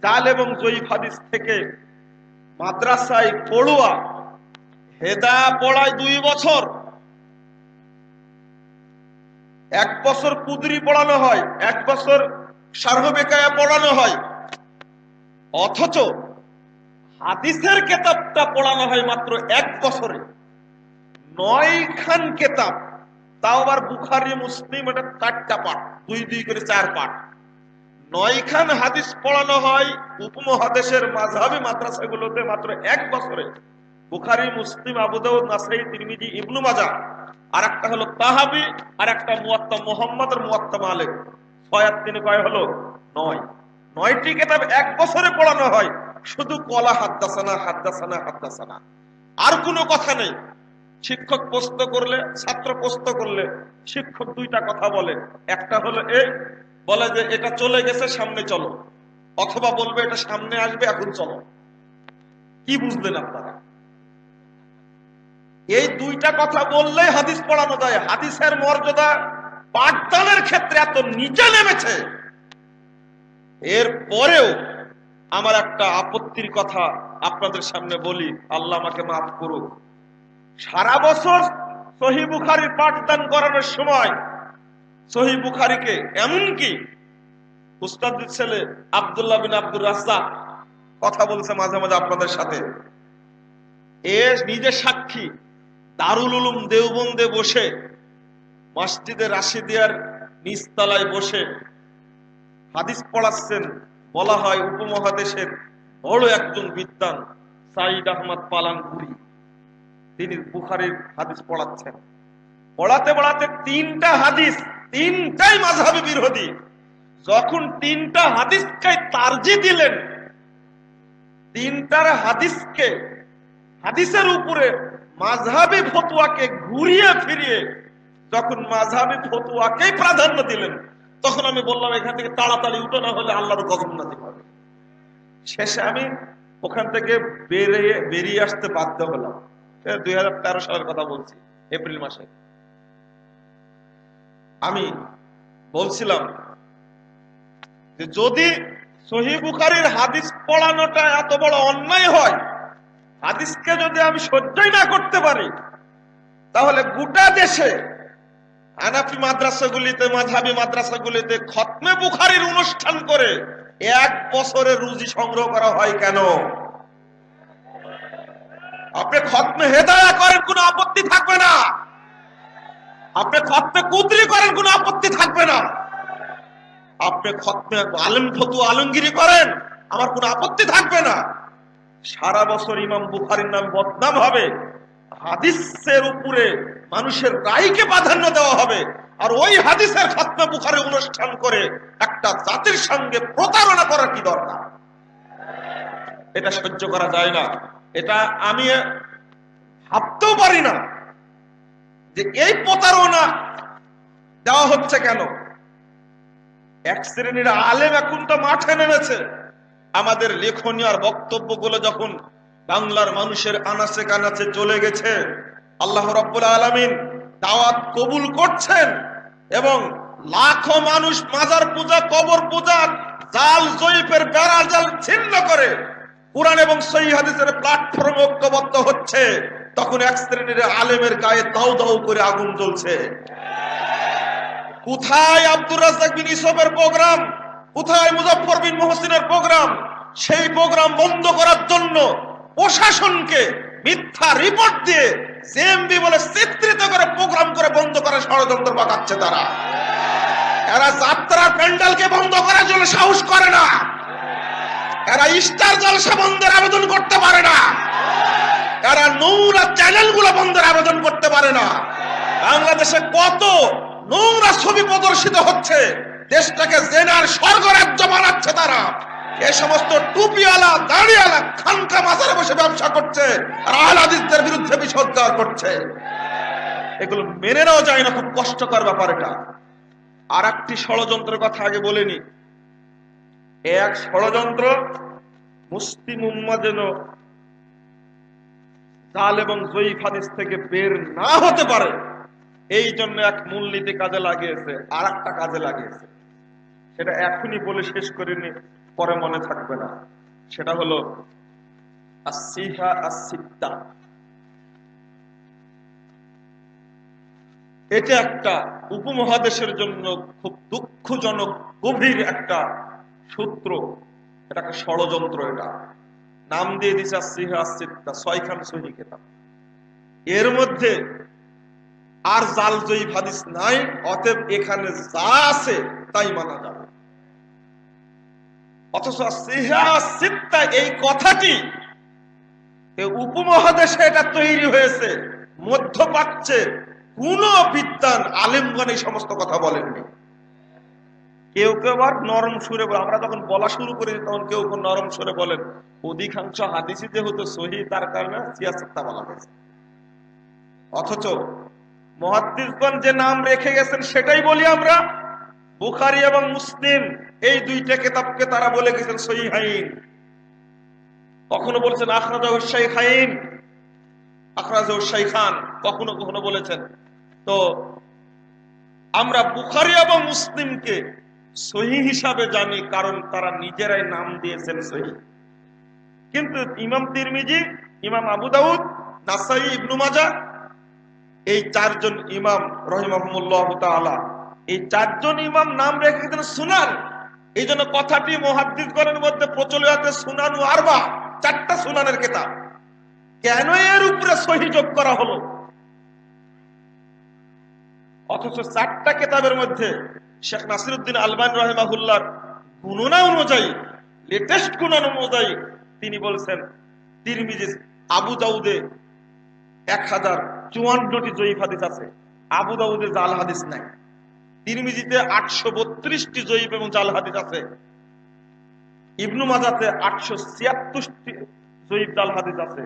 জাল এবং জয়ীফ হাদিস থেকে মাদ্রাসায় পড়ুয়া হেদায়া পড়ায় 2 বছর, 1 বছর কুদরি পড়ানো হয়, 1 বছর শারহ বেকায়া পড়ানো হয়, অথচ হাদিসের কিতাবটা পড়ানো হয় মাত্র 1 বছরে। 9 খান কিতাব, তাও আবার বুখারী মুসলিম, এটা 4টা পাঠ, 2 করে 4 পাঠ। 9 খান হাদিস পড়ানো হয় উপমহাদেশের মাযহাবী মাদ্রাসাগুলোতে মাত্র 1 বছরে। বুখারী, মুসলিম, আবু দাউদ, নাসাই, তিরমিজি, ইবনে মাজাহ, আর একটা হলো তাহাবি, আর একটা মুওয়াত্তা মুহাম্মদ আর মুওয়াত্তা মালিক। 6 আর 3 কয় হলো 9। 9টি কিতাব 1 বছরে পড়ানো হয়, শুধু কলা হাদ্দাসানা হাদ্দাসানা হাদ্দাসানা, আর কোনো কথা নেই। শিক্ষক প্রশ্ন করলে, ছাত্র প্রশ্ন করলে শিক্ষক 2টা কথা বলে, একটা হলো এই বলে যে এটা চলে গেছে, সামনে চলো, অথবা বলবে এটা সামনে আসবে, এখন চলো। কি বুঝলেন আপনারা? এই 2টা কথা বললেই হাদিস পড়ানো যায়। হাদিসের মর্যাদা পাঠদানের ক্ষেত্রে এত নিচে নেমেছে। এর পরেও আমার একটা আপত্তির কথা আপনাদের সামনে বলি, আল্লাহ আমাকে মাফ করুক। সারা বছর সহিহ বুখারীর পাঠদান করানোর সময় সহিহ বুখারীকে, এমনকি উস্তাদের ছেলে আব্দুল্লাহ বিন আব্দুর রাজ্জাক কথা বলছে মাঝে মাঝে আপনাদের সাথে, এ নিজে সাক্ষী, দারুল উলুম দেওবন্দে বসে, মসজিদে রাশিদিয়ার নিচতলায় বসে হাদিস পড়াচ্ছেন। বলা হয় উপমহাদেশের বড় একজন বিদ্বান সাইদ আহমদ পালানপুরি, তিনি বুখারীর হাদিস পড়াচ্ছেন। পড়াতে পড়াতে 3টা হাদিস, 3টাই মাযহাবী বিরোধী। যখন 3টা হাদিসকে তারজি দিলেন, 3টার হাদিসকে, হাদিসের উপরে মাযহাবী ফতোয়াকে ঘুরিয়ে ফিরিয়ে যখন মাযহাবী ফতোয়াকেই প্রাধান্য দিলেন, তখন আমি বললাম এখান থেকে তাড়াতাড়ি উঠো, না হলে আল্লাহর গজব নাযিল হবে। শেষে আমি ওখান থেকে বেরিয়ে আসতে বাধ্য হলাম। 2013 সালের কথা বলছি, এপ্রিল মাসে। আমি বলছিলাম যে যদি সহিহ বুখারীর হাদিস পড়ানোটা এত বড় অন্যায় হয়, হাদিসকে যদি আমি সহ্যই না করতে পারি, তাহলে গোটা দেশে হানাফি মাদ্রাসাগুলিতে, মাযহাবী মাদ্রাসাগুলিতে খতমে বুখারীর অনুষ্ঠান করে 1 বছরের রুজি সংগ্রহ করা হয় কেন? আপনি খতমে হেদায়া করেন, কোনো আপত্তি থাকবে না। আপনি খতমে কুদরি করেন, কোনো আপত্তি থাকবে না। আপনি খতমে আলেম ফতোয়া আলমগিরি করেন, আমার কোনো আপত্তি থাকবে না। সারা বছর ইমাম বুখারীর নাম বদনাম হবে, হাদিসের উপরে মানুষের রায়কে প্রাধান্য দেওয়া হবে, আর ওই হাদিসের খতমে বুখারী অনুষ্ঠান করে একটা জাতির সঙ্গে প্রতারণা করা কি দরকার? এটা সহ্য করা যায় না। এটা আমি ভাবতেও পারি না যে এই প্রতারণা দেওয়া হচ্ছে কেন? এক শ্রেণীর আলেম এখন তো মাঠে নেমেছে। আমাদের লেখনী আর বক্তব্যগুলো যখন বাংলার মানুষের আনাচে কানাচে চলে গেছে, আল্লাহ রাব্বুল আলামিন দাওয়াত কবুল করছেন এবং লাখো মানুষ মাজার পূজা, কবর পূজা, জাল জয়ীফের বেড়া জাল ছিন্ন করে কুরআন এবং সহিহ হাদিসের প্ল্যাটফর্মে ঐক্যবদ্ধ হচ্ছে, তখন এক শ্রেণীর আলেমের গায়ে দাউ দাউ করে আগুন জ্বলছে। কোথায় আব্দুর রাজ্জাক বিন ইউসুফের প্রোগ্রাম? কোথায় মুজাফফর বিন মুহসিনের প্রোগ্রাম? সেই প্রোগ্রাম বন্ধ করার জন্য প্রশাসনকে মিথ্যা রিপোর্ট দিয়ে জেএমবি বলে চিত্রিত করে প্রোগ্রাম করে বন্ধ করার ষড়যন্ত্র পাকাচ্ছে তারা। এরা যাত্রার প্যান্ডেলকে বন্ধ করার জন্য সাহস করে না। এরা স্টার জলসা বন্ধের আবেদন করতে পারে না। এরা নোংরা চ্যানেলগুলো বন্ধের আবেদন করতে পারে না। বাংলাদেশে কত নোংরা ছবি প্রদর্শিত হচ্ছে, দেশটাকে জেনার স্বর্গরাজ্য বানাচ্ছে তারা। এই সমস্ত টুপিওয়ালা, দাড়িওয়ালা খানকা মাজারে বসে ব্যবসা করছে আর আহলে হাদিসদের বিরুদ্ধে বিষোদ্গার করছে। এগুলো মেনে নেওয়া যায় না, খুব কষ্টকর ব্যাপার এটা। আর একটি ষড়যন্ত্রের কথা আগে বলিনি। এক ষড়যন্ত্র, মুসলিম উম্মাহ যেন জাল এবং জয়ীফ হাদিস থেকে বের না হতে পারে, এই জন্য এক মূলনীতি কাজে লাগিয়েছে, আর একটা কাজে লাগিয়েছে। সেটা এখনই বলে শেষ করিনি, পরে মনে থাকবে না। সেটা হলো আসিহা আসিত্তা। এটা একটা উপমহাদেশের জন্য খুব দুঃখজনক গভীর একটা সূত্র, এটা একটা ষড়যন্ত্র। এটা নাম দিয়ে দিছে আসিহা আসিত্তা, 6খান সহিহ কিতাব। এর মধ্যে আর জাল জয়ীফ হাদিস নাই, অতএব এখানে যা আছে তাই মানা যাবে। অথচ আসিহা আসিত্তা এই কথাটি উপমহাদেশে এটা তৈরি হয়েছে, মধ্যপ্রাচ্যে কোন বিদ্বান আলেমগণ এই সমস্ত কথা বলেননি। কেউ কেউ আবার নরম সুরে, আমরা যখন বলা শুরু করি তখন কেউ কেউ নরম সুরে বলেন অধিকাংশ হাদিসই যেহেতু সহিহ তার কারণে সিয়াসিত্তা বলা হয়েছে। অথচ মুহাদ্দিসগণ যে নাম রেখে গেছেন সেটাই বলি আমরা। বুখারী এবং মুসলিম এই দুইটা কিতাবকে তারা বলে গেছেন সহিহাইন। কখনো বলেছেন আখরাজাহু শাইখাইন, আখরাজাহু শাইখান, কখনো কখনো বলেছেন। তো আমরা বুখারী এবং মুসলিমকে সহিহ হিসাবে জানি, কারণ তারা নিজেরাই নাম দিয়েছেন সহিহ। কিন্তু ইমাম তিরমিজি, ইমাম আবু দাউদ, নাসাই, ইবনু মাজাহ, এই চারজন ইমাম রাহিমাহুমুল্লাহ তাআলা, এই চারজন ইমাম নাম রেখেছেন সুনান। এই জন্য কথাটি মুহাদ্দিসগণের মধ্যে প্রচলিত আছে সুনানু আরবা, 4টা সুনানের কিতাব। কেন এর উপরে সহিহ যোগ করা হলো? অথচ 4টা কিতাবের মধ্যে শেখ নাসিরউদ্দিন আলবানী রাহিমাহুল্লাহর গণনা অনুযায়ী, লেটেস্ট গণনা অনুযায়ী তিনি বলছেন তিরমিজি, আবু দাউদে 1054টি জয়ীফ হাদিস আছে, আবু দাউদে জাল হাদিস নাই। তিরমিজিতে 832টি জয়ীফ এবং জাল হাদিস আছে। ইবনু মাজাতে 876টি জয়ীফ জাল হাদিস আছে।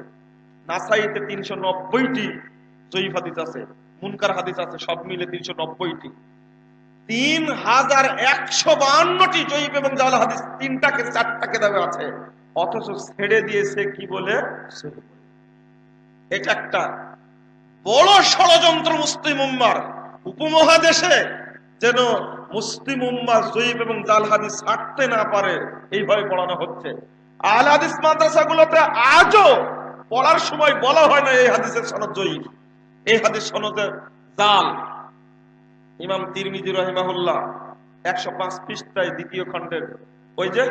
নাসাইতে 390টি জয়ীফ হাদিস আছে, মুনকার হাদিস আছে, সব মিলে 390টি। 3152টি জয়ীফ এবং জাল হাদিস 4টা কিতাবে আছে। অথচ ছেড়ে দিয়েছে কি বলে? এটা একটা বড় ষড়যন্ত্র মুসলিম উম্মার। উপমহাদেশে যেন মুসলিম উম্মাহ জয়ীফ এবং জাল হাদিস ছাড়তে না পারে, এইভাবে পড়ানো হচ্ছে। আহলে হাদিস মাদ্রাসাগুলোতে আজও পড়ার সময় বলা হয় না এই হাদিসের সনদ জয়ীফ, এই হাদিস সনদে জাল। ইমাম তিরমিজি রাহিমাহুল্লাহ 105 পৃষ্ঠায় 2য় খণ্ডের ওই যে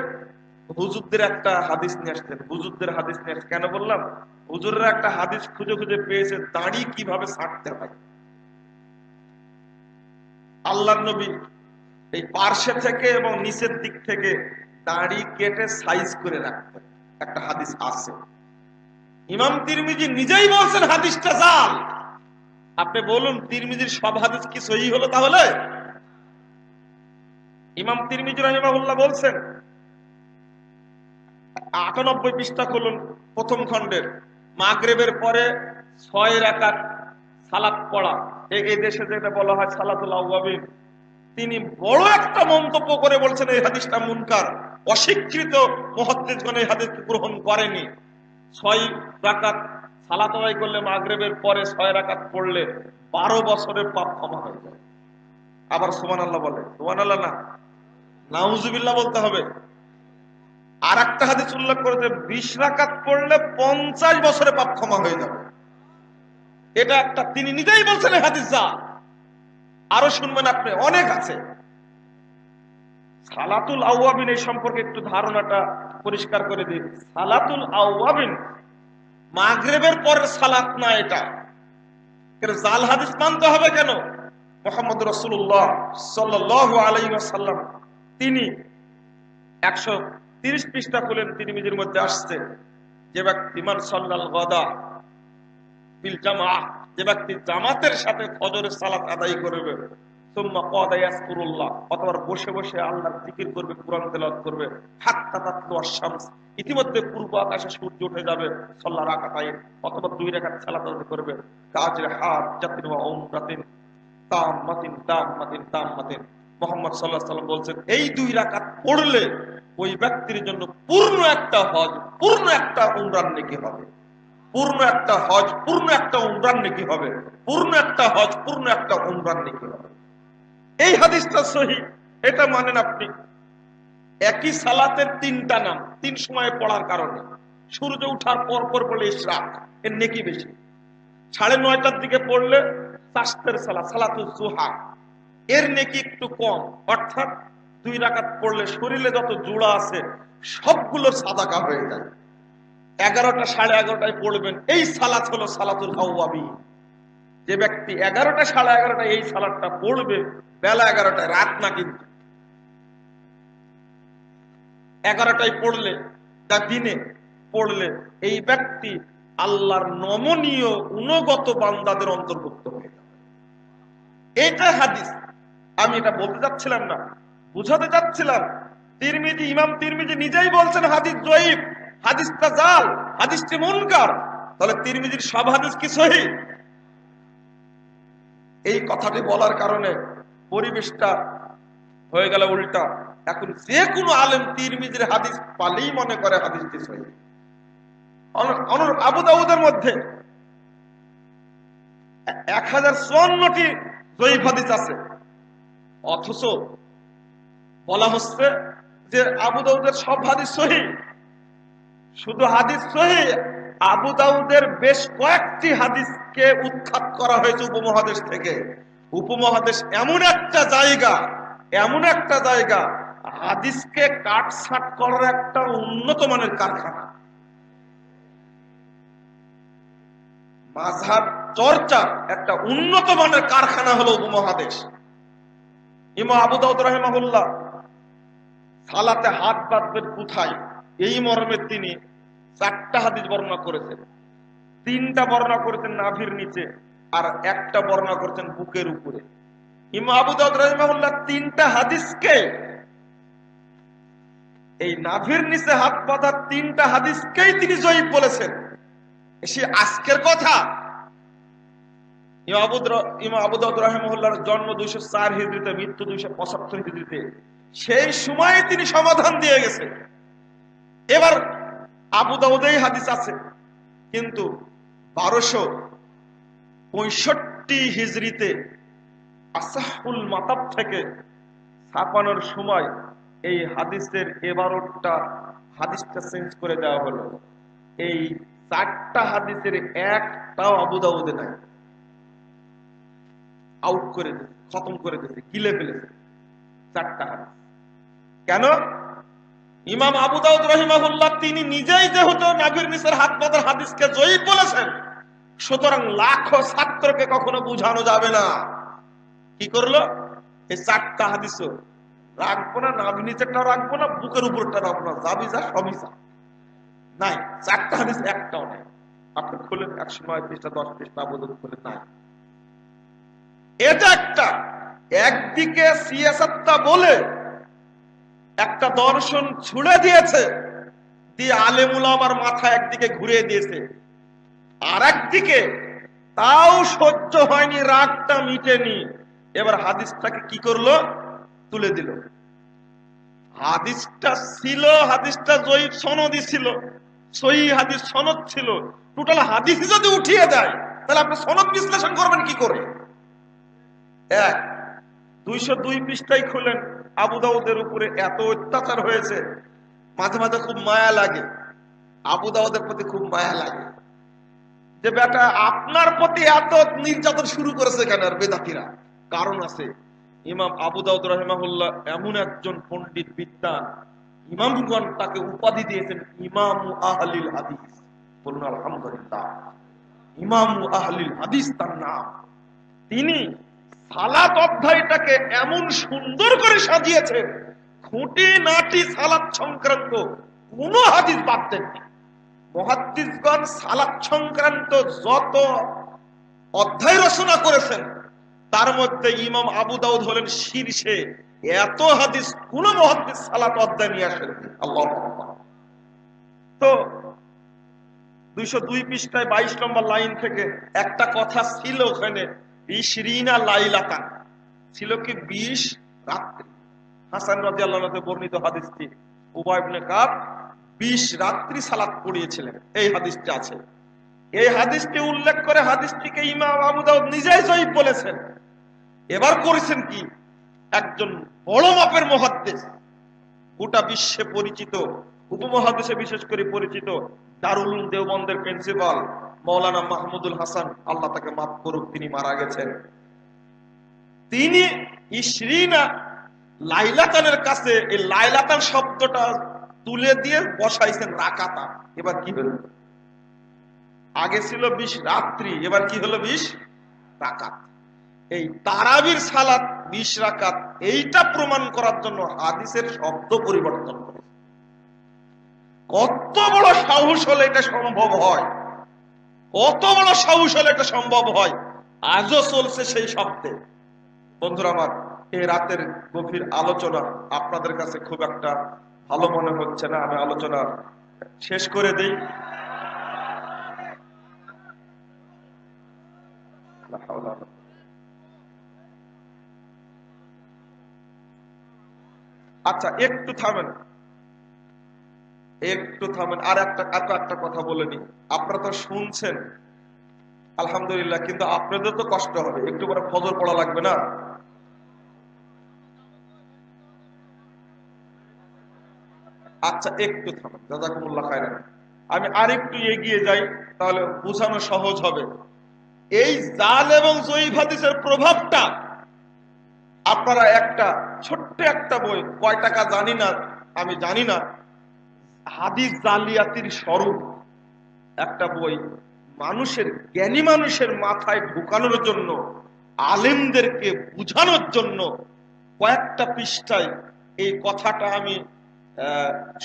হুজুরদের একটা হাদিস নিয়ে আসছেন, হুজুরদের হাদিস নিয়ে আসছেন। কেন বললাম? হুজুররা একটা হাদিস খুঁজে খুঁজে পেয়েছে দাড়ি কিভাবে ছাড়তে হয়। আল্লাহর নবী এই পার্শ্বে থেকে এবং নিচের দিক থেকে দাড়ি কেটে সাইজ করে রাখতেন, একটা হাদিস আছে। ইমাম তিরমিজি নিজেই বলছেন হাদিসটা জাল। আপনি বলুন তিরমিজির সব হাদিস কি সহিহ হলো? তাহলে ইমাম তিরমিজি রাহিমাহুল্লাহ বলছেন 98 পৃষ্ঠা খুলুন, প্রথম খণ্ডের, মাগরিবের পরে 6 রাকাত সালাত পড়া এই দেশে যেটা বলা হয় সালাতুল আওয়াবিন, তিনি বড় একটা মন্তব্য করে বলছেন এই হাদিসটা মুনকার, অস্বীকৃত। মুহাদ্দিসগণ এই হাদিসকে গ্রহণ করেনি। 6 রাকাত সালাত আদায় করলে মাগরিবের পরে 6 রাকাত পড়লে 12 বছরের পাপ ক্ষমা হয়ে যায়। আবার সুবহানাল্লাহ বলে, সুবহানাল্লাহ না, নাউজুবিল্লাহ বলতে হবে। আর একটা হাদিস উল্লেখ করেছে 20 রাকাত পড়লে 50 বছরে পাপ ক্ষমা হয়ে যাবে। এটা একটা, তিনি নিজেই বলছেন এই হাদিস। যা আরো শুনবেন আপনি, অনেক আছে। সালাতুল আওয়াবিন এই সম্পর্কে একটু ধারণাটা পরিষ্কার করে দিই। সালাতুল আওয়াবিন মাগরিবের পরের সালাত না। এটা জাল হাদিস মানতে হবে কেন? মুহাম্মদ রাসূলুল্লাহ সাল্লাল্লাহু আলাইহি ওয়াসাল্লাম তিনি 130 পৃষ্ঠা খুলেন, তিরমিজির মধ্যে আসছে, যে ব্যক্তি মান সাল্লাল গাদা বিল জামাআহ, যে ব্যক্তি জামাতের সাথে ফজরের সালাত আদায় করবে, সুম্মা ক্বাদা ইয়াজকুরুল্লাহ, অথবা বসে বসে আল্লাহর জিকির করবে, কুরআন তেলাওয়াত করবে, হাত্তা তাতলু আশ-শামস, ইতিমধ্যে পূর্ব আকাশে সূর্য উঠে যাবে, সাল্লা রাকাতাইন, অথবা 2 রাকাত সালাত আদায় করবে, কাজের হাজ্জাতিন ওয়া উমরাতিন তাম্মাতিন তাম্মাতিন তাম্মাতিন। মুহাম্মদ সাল্লাল্লাহু আলাইহি ওয়াসাল্লাম বলেন, এই 2 রাকাত পড়লে ওই ব্যক্তির জন্য পূর্ণ একটা হজ, পূর্ণ একটা উমরার নেকি হবে, পূর্ণ একটা হজ, পূর্ণ একটা উমরার নেকি হবে, পূর্ণ একটা হজ, পূর্ণ একটা উমরার নেকি হবে। এই হাদিসটা সহিহ, এটা মানেন আপনি। একই সালাতের 3টা নাম 3 সময়ে পড়ার কারণে, সূর্য ওঠার পর পর পড়লে ইশরাক, এর নেকি বেশি। 9:30টার দিকে পড়লে চাশতের সালাত, সালাতুল জুহা, এর নেকি একটু কম। অর্থাৎ 2 রাকাত পড়লে শরীরে যত জোড়া আছে সবগুলো সাদাকা হয়ে যায়। 11টা 11:30টায় পড়বেন, এই সালাত হলো সালাতুল আওয়াবিন। যে ব্যক্তি 11টা 11:30টায় এই সালাতটা পড়বে, বেলা 11টায়, রাত না, কিন্তু 11টায় পড়লে, তা দিনে পড়লে, এই ব্যক্তি আল্লাহর নমনীয় গুণগত বান্দাদের অন্তর্ভুক্ত হয়ে যাবে। এটা হাদিস। আমি এটা বলতে যাচ্ছিলাম না, বুঝাতে যাচ্ছিলাম। তিরমিজি, ইমাম তিরমিজি নিজেই বলছেন হাদিস জয়ীফ, হাদিসটা জাল, হাদিসটি মুনকার। তাহলে তিরমিজির সব হাদিস কি সহিহ? এই কথাটি বলার কারণে পরিবেশটা হয়ে গেল উল্টা। এখন যে কোনো আলেম তিরমিজির হাদিস পালেই মনে করে হাদিসটি সহিহ। আবু দাউদের মধ্যে 1054টি জয়ীফ হাদিস আছে, অথচ বলা হচ্ছে যে আবু দাউদের সব হাদিস সহিহ। শুধু হাদিস সহিহ, আবু দাউদের বেশ কয়েকটি হাদিসকে উৎখাত করা হয়েছে উপমহাদেশ থেকে। উপমহাদেশ এমন একটা জায়গা, এমন একটা জায়গা, হাদিসকে কাটছাট করার একটা উন্নত মানের কারখানা। মাযহাব চর্চার একটা উন্নত মানের কারখানা হলো উপমহাদেশ। ইমাম আবু দাউদ রাহিমাহুল্লাহ সালাতে হাত বাঁধবেন কোথায়, এই মর্মে তিনি 4টা হাদিস বর্ণনা করেছেন। 3টা বর্ণনা করেছেন নাভির নিচে, আর একটা বর্ণনা করেছেন বুকের উপরে। ইমাম আবু দাউদ রাহিমাহুল্লাহ 3টা হাদিসকে, এই নাভির নিচে হাত বাঁধার 3টা হাদিসকেই তিনি জয়ীফ বলেছেন। সে আজকের কথা। ইমাম আবু দাউদ রাহিমাহুল্লাহর জন্ম 204 হিজরিতে, মৃত্যু 275 হিজরিতে। সেই সময়ে তিনি সমাধান দিয়ে গেছে। এবার আবু দাউদেই হাদিস আছে, কিন্তু 1265 হিজরিতে আসাহুল মাতাব থেকে ছাপানোর সময় এই হাদিসের এবারটা হাদিসটা চেঞ্জ করে দেওয়া হলো। এই 4টা হাদিসের একটাও আবু দাউদে নাই, আউট করে দিয়েছে, খতম করে দিয়েছে, গিলে ফেলেছে 4টা হাদিস। কেন? ইমাম আবু দাউদ রাহিমাহুল্লাহ তিনি নিজেই যেহেতু নাভির নিচের হাত বাঁধার হাদিসকে জয়ীফ বলেছেন, সুতরাং লাখো ছাত্রকে কখনো বুঝানো যাবে না। কি করলো? এই 4টা হাদিসও রাখবো না, নাভির নিচেরটাও রাখবো না, বুকের উপরটা রাখবো না, যাবি যা সবই যা নাই। 4টা হাদিস একটাও নাই। আপনি খুলেন 109 পৃষ্ঠা, 10 পৃষ্ঠা আবু দাউদ খুলেন, নাই। এটা একটা, একদিকে সিয়াসাতটা বলে একটা দর্শন ছুড়ে দিয়েছে, দিয়ে আলেম উলামার মাথা একদিকে ঘুরিয়ে দিয়েছে, আর একদিকে তাও সহ্য হয়নি, রাগটা মিটেনি। এবার হাদিসটাকে কি করলো? তুলে দিল। হাদিসটা ছিল, হাদিসটা জয়ীফ সনদই ছিল, সহিহ হাদিস সনদ ছিল। টোটাল হাদিস যদি উঠিয়ে দেয় তাহলে আপনি সনদ বিশ্লেষণ করবেন কি করে? এক 202 পৃষ্ঠায় খুলেন, আবু দাউদের উপরে এত অত্যাচার হয়েছে, মাঝে মাঝে খুব মায়া লাগে, আবু দাউদের প্রতি খুব মায়া লাগে যে বেটা আপনার প্রতি এত নির্যাতন শুরু করেছে কেন আর বেদাতিরা? কারণ আছে। ইমাম আবু দাউদ রাহিমাহুল্লাহ এমন একজন পণ্ডিত বিদ্বান, ইমামগণ তাকে উপাধি দিয়েছেন ইমামু আহলিল হাদিস। বলুন আলহামদুলিল্লাহ। ইমামু আহলিল হাদিস তার নাম। তিনি সালাত অধ্যায়টাকে এমন সুন্দর করে সাজিয়েছেন, খুঁটি নাটি সালাত সংক্রান্ত কোন হাদিস বাদ দেননি। মুহাদ্দিসগণ সালাত সংক্রান্ত যত অধ্যায় রচনা করেছেন তার মধ্যে ইমাম আবু দাউদ হলেন শীর্ষে। এত হাদিস কোন মুহাদ্দিস সালাত অধ্যায় নিয়ে আসেন। আল্লাহু আকবার। তো 202 পৃষ্ঠায় 22 নম্বর লাইন থেকে একটা কথা ছিল ওখানে, 20 লাইলাতান ছিল কি 20 রাত্রি। হাসান রাদিয়াল্লাহু আনহু বর্ণিত হাদিসটি, উবাই ইবনে কাব 20 রাত্রি সালাত পড়িয়েছিলেন, এই হাদিসটি আছে। এই হাদিসটি উল্লেখ করে হাদিসটিকে ইমাম আবু দাউদ নিজেই জয়ীফ বলেছেন। এবার করেছেন কি, একজন বড় মাপের মুহাদ্দিস, গোটা বিশ্বে পরিচিত, উপমহাদেশে বিশেষ করে পরিচিত, দারুল উলুম দেওবন্দের প্রিন্সিপাল মাওলানা মাহমুদুল হাসান, আল্লাহ তাকে মাফ করুক, তিনি মারা গেছেন। তিনি 20 লাইলাতানের কাছে এই লাইলাতান শব্দটা তুলে দিয়ে বসাইছেন রাকাতা। এবার কি হলো? আগে ছিল 20 রাত্রি, এবার কি হলো? 20 রাকাত। এই তারাবির সালাত 20 রাকাত, এইটা প্রমাণ করার জন্য হাদিসের শব্দ পরিবর্তন করে। কত বড় সাহস হলে এটা সম্ভব হয়? কত বড় সাহস হলে এটা সম্ভব হয়? আজও চলছে সেই শব্দে। বন্ধুরা আমার, এই রাতের গভীর আলোচনা আপনাদের কাছে খুব একটা ভালো মনে হচ্ছে না, আমি আলোচনা শেষ করে দেই। আচ্ছা একটু থামেন, একটু থামেন। আর একটা কথা বলে নি। আপনারা তো শুনছেন আলহামদুলিল্লাহ, কিন্তু আপনাদের তো কষ্ট হবে, একটু পরে ফজর পড়া লাগবে না? আচ্ছা একটু থামেন, জাযাকুমুল্লাহ খায়রান। আমি আরেকটু এগিয়ে যাই, তাহলে বোঝানো সহজ হবে। এই জাল এবং জয়ীফ হাদিসের প্রভাবটা আপনারা একটা ছোট্ট একটা বই, কয় টাকা জানি না, আমি জানি না, হাদিস জালিয়াতির স্বরূপ একটা বই মানুষের, জ্ঞানী মানুষের মাথায় ঢুকানোর জন্য, আলেমদেরকে বুঝানোর জন্য কয়েকটা পৃষ্ঠায় এই কথাটা আমি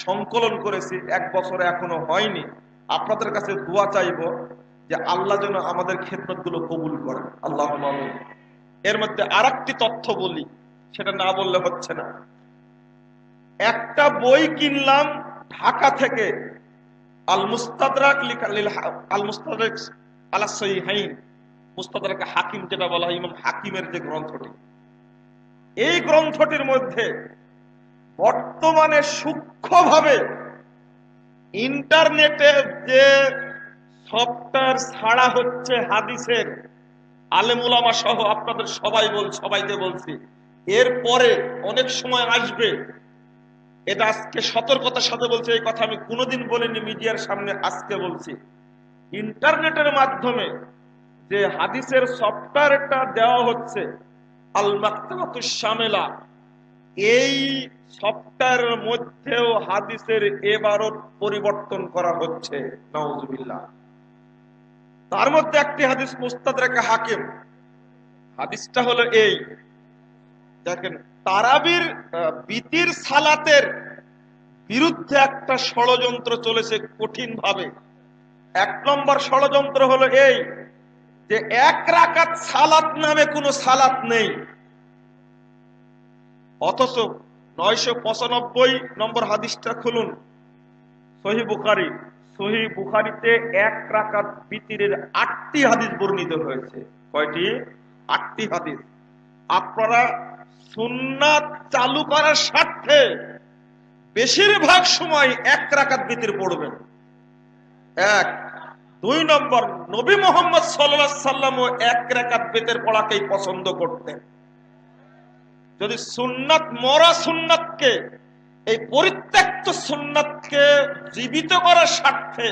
সংকলন করেছি। 1 বছরে এখনো হয়নি। আপনাদের কাছে দোয়া চাইব যে আল্লাহ যেন আমাদের খেদমতগুলো কবুল করেন, আল্লাহুম্মা আমিন। এর মধ্যে আরেকটি তথ্য বলি, সেটা না বললে হচ্ছে না। একটা বই কিনলাম ঢাকা থেকে, আল মুস্তাদরাক আল মুস্তাদরাক আলা সহিহাইন, মুস্তাদরাক হাকিম যেটা বলা হয়, ইমাম হাকিমের যে গ্রন্থটি, এই গ্রন্থটির মধ্যে বর্তমানে সূক্ষ্মভাবে ইন্টারনেটে যে সফটওয়্যার ছাড়া হচ্ছে হাদিসের, আলেম উলামা সহ আপনাদের সবাইকে বলছি, এরপরে অনেক সময় আসবে, এটা আজকে সতর্কতার সাথে বলছি, এই কথা আমি কোনোদিন বলিনি মিডিয়ার সামনে, আজকে বলছি। ইন্টারনেটের মাধ্যমে যে হাদিসের সফটওয়্যারটা দেওয়া হচ্ছে, আল মাকতাবাতুশ শামিলা, এই সফটওয়্যারের মধ্যেও হাদিসের ইবারত পরিবর্তন করা হচ্ছে, নাউজুবিল্লাহ। তার মধ্যে একটি হাদিস মুস্তাদরাক হাকিম, হাদিসটা হলো এই, দেখেন, তারাবির বিতির সালাতের বিরুদ্ধে একটা ষড়যন্ত্র চলেছে কঠিন ভাবে। 1 নম্বর ষড়যন্ত্র হলো এই যে 1 রাকাত সালাত নামে কোনো সালাত নেই, অথচ 995 নম্বর হাদিসটা খুলুন, সহিহ বুখারী সহিহ বুখারীতে 1 রাকাত বিতিরের 8টি হাদিস বর্ণিত হয়েছে। কয়টি? 8টি হাদিস। আপনারা সুন্নাত চালু করার স্বার্থে বেশিরভাগ সময় 1 রাকাত বিতির পড়বেন। 1। 2 নম্বর, নবী মুহাম্মদ সাল্লাল্লাহু আলাইহি সাল্লামও 1 রাকাত বিতির পড়াকেই পছন্দ করতেন। যদি সুন্নাত, মরা সুন্নাতকে, এই পরিত্যক্ত সুন্নাতকে জীবিত করার স্বার্থে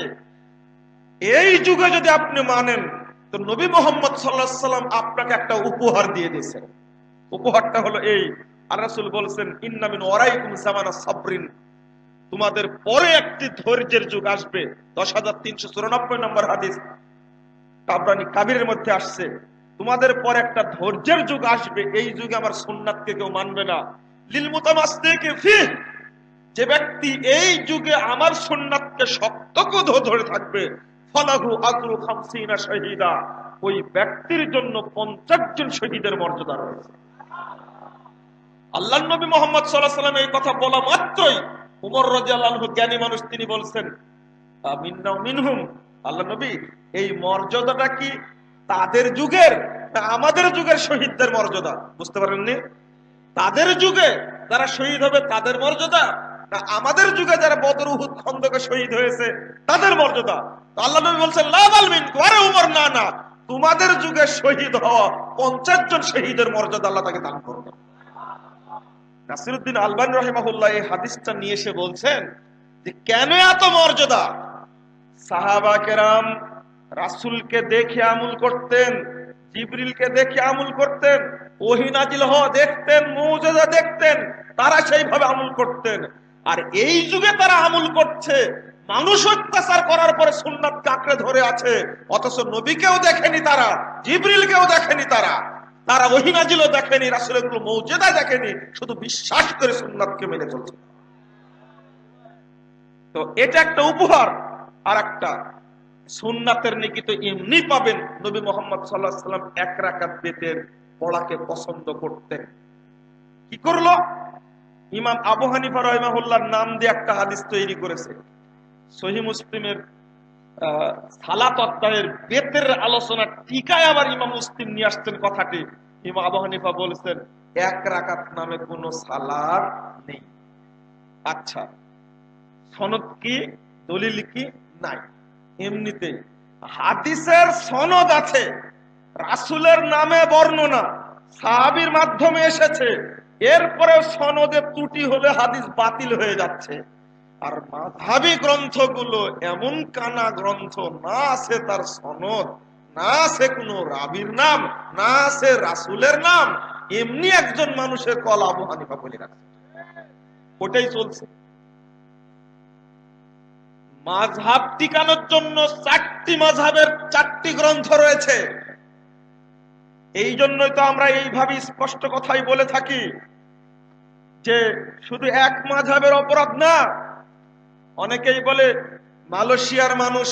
এই যুগে যদি আপনি মানেন, তো নবী মুহাম্মদ সাল্লাল্লাহু আলাইহি সাল্লাম আপনাকে একটা উপহার দিয়ে দিয়েছেন। উপহারটা হলো এই, আর রাসূল বলেছেন, ইন্না মিন ওয়ারাইকুম জামানা সাবরিন, তোমাদের পরে একটি ধৈর্যের যুগ আসবে। 10394 নম্বর হাদিস তাবরানী কাবিরের মধ্যে আসছে, তোমাদের পরে একটা ধৈর্যের যুগ আসবে, এই যুগে আমার সুন্নাতকে কেউ মানবে না। লিল মুতামাসসিকি ফিহ, যে ব্যক্তি এই যুগে আমার সুন্নাতকে শক্ত করে ধরে থাকবে, ফালাহু আজরু 50 শাহীদা, ওই ব্যক্তির জন্য 50 জন শহীদের মর্যাদা রয়েছে। আল্লাহর নবী মুহাম্মদ সাল্লাল্লাহু আলাইহি ওয়াসাল্লাম এই কথা বলা মাত্রই উমর রাদিয়াল্লাহু আনহু, জ্ঞানী মানুষ, তিনি বলছেন, মিন্না মিনহুম, আল্লাহ নবী, এই মর্যাদাটা কি তাদের যুগের না আমাদের যুগের শহীদদের মর্যাদা? বুঝতে পারেননি? তাদের যুগে যারা শহীদ হবে তাদের মর্যাদা, না আমাদের যুগে যারা বদর উহুদ খন্দকে শহীদ হয়েছে তাদের মর্যাদা? আল্লাহ নবী বলছেন, লা বাল মিনকুম, আরে উমর, না না, তোমাদের যুগে শহীদ হওয়া 50 জন শহীদের মর্যাদা আল্লাহ তাকে দান করবেন। নাসিরউদ্দিন আলবানী রাহিমাহুল্লাহ এই হাদিসটা নিয়ে এসে বলছেন যে কেন এত মর্যাদা? সাহাবা কেরাম রাসূলকে দেখে আমল করতেন, জিবরিলকে দেখে আমল করতেন, ওহী নাজিল হওয়া দেখতেন, মুজিজা দেখতেন, তারা সেইভাবে আমল করতেন। আর এই যুগে তারা আমল করছে, মানুষ অত্যাচার করার পরে সুন্নাতকে আঁকড়ে ধরে আছে, অথচ নবীকেও দেখেনি তারা, জিবরিলকেও দেখেনি তারা, তারা ওহী নাজিলও দেখেনি, রাসূলের কোনো মুজিজা দেখেনি, শুধু বিশ্বাস করে সুন্নাতকে মেনে চলছে। তো এটা একটা উপহার। আর একটা, সুন্নাতের নেকি তো এমনি পাবেন। নবী মুহাম্মদ সাল্লাল্লাহু আলাইহি ওয়াসাল্লাম 1 রাকাত বিতের পড়াকে পছন্দ করতেন। কি করলো? ইমাম আবু হানিফা রাহিমাহুল্লাহর নাম দিয়ে একটা হাদিস তৈরি করেছে। সহিহ মুসলিমের সালাত অধ্যায়ের বেতের আলোচনা টিকায় আবার ইমাম মুসলিম নিয়ে আসছেন কথাটি। ইমাম আবু হানিফা বলেছেন 1 রাকাত নামে কোনো সালাত নেই। আচ্ছা, সনদ কি, দলিল কি? নাই। এমনিতে হাদিসের সনদ আছে, রাসূলের নামে বর্ণনা সাহাবীর মাধ্যমে এসেছে, এরপরে সনদে ত্রুটি হলে হাদিস বাতিল হয়ে যাচ্ছে। আর মাযহাবী গ্রন্থগুলো এমন কানা গ্রন্থ, না আছে তার সনদ, না আছে কোনো রাবীর নাম, না আছে রাসূলের নাম, এমনি একজন মানুষের কল আবু হানিফা বলে রাখছে, ওটাই চলছে। মাযহাব টিকানোর জন্য 4টি মাযহাবের 4টি গ্রন্থ রয়েছে। এই জন্যই তো আমরা এইভাবে স্পষ্ট কথাই বলে থাকি যে শুধু এক মাযহাবের অপরাধ না। অনেকেই বলে মালয়েশিয়ার মানুষ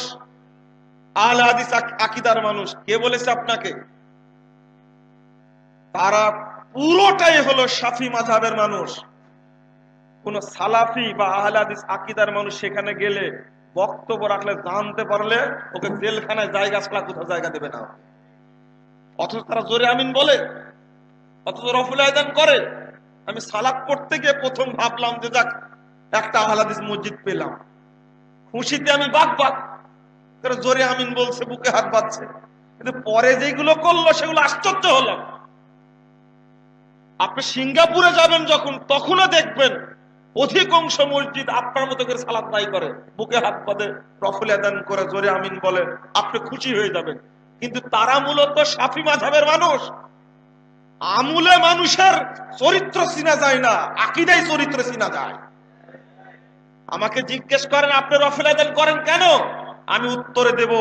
আহলে হাদিস আকীদার মানুষ। কে বলেছে আপনাকে? তারা পুরোটাই হলো শাফি মাযহাবের মানুষ। কোন সালাফি বা আহলে হাদিস আকীদার মানুষ সেখানে গেলে, বক্তব্য রাখলে, জানতে পারলে ওকে জেলখানায় জায়গা ছাড়া কোথাও জায়গা দেবে না। অথচ তারা জোরে আমিন বলে, অথচ রফুল আযান করে। আমি সালাত পড়তে গিয়ে প্রথম ভাবলাম যে যাক, একটা আহলে হাদিস মসজিদ পেলাম, খুশিতে আমি বাক বাক করে জোরে আমিন বলছে, বুকে হাত বাঁধছে। কিন্তু পরে যেগুলো করলো সেগুলো আশ্চর্য হলাম। আপনি সিঙ্গাপুরে যাবেন যখন, তখনও দেখবেন অধিকাংশ মসজিদ আপনার মতো করে সালাত আদায় করে, বুকে হাত বাঁধে, রফুল আযান করে, জোরে আমিন বলে, আপনি খুশি হয়ে যাবেন। কিন্তু তারা মূলত শাফি মাযহাবের মানুষ। আমুলে মানুষের চরিত্র চিনা যায় না, আকীদায় চরিত্র চিনা যায়। আমাকে জিজ্ঞেস করেন আপনি রফুল আযান করেন কেন, আমি উত্তরে দেব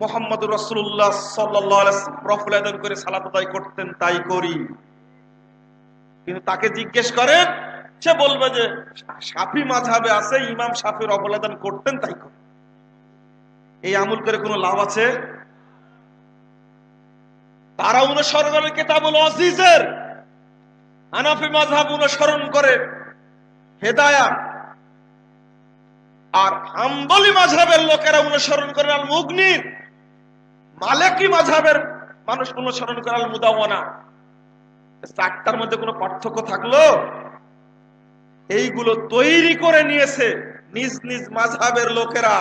মুহাম্মদুর রাসূলুল্লাহ সাল্লাল্লাহু আলাইহি ওয়াসাল্লাম রফুল আযান করে সালাত আদায় করতেন, তাই করি। কিন্তু তাকে জিজ্ঞেস করেন, সে বলবে যে শাফি মাযহাবে আছে, ইমাম শাফি রফুল আযান করতেন, তাই করি। এই আমল করে কোনো লাভ আছে? তারা অনুসরণ করে কিতাবুল আজিজের, হানাফি মাযহাব অনুসরণ করে হেদায়াত। আর হাম্বলি মাযহাবের লোকেরা অনুসরণ করে আল মুগনির, মালিকি মাযহাবের মানুষ অনুসরণ করে আল মুদাওয়ানা। চারটার মধ্যে কোনো পার্থক্য থাকলো? এইগুলো তৈরি করে নিয়েছে নিজ নিজ মাযহাবের লোকেরা।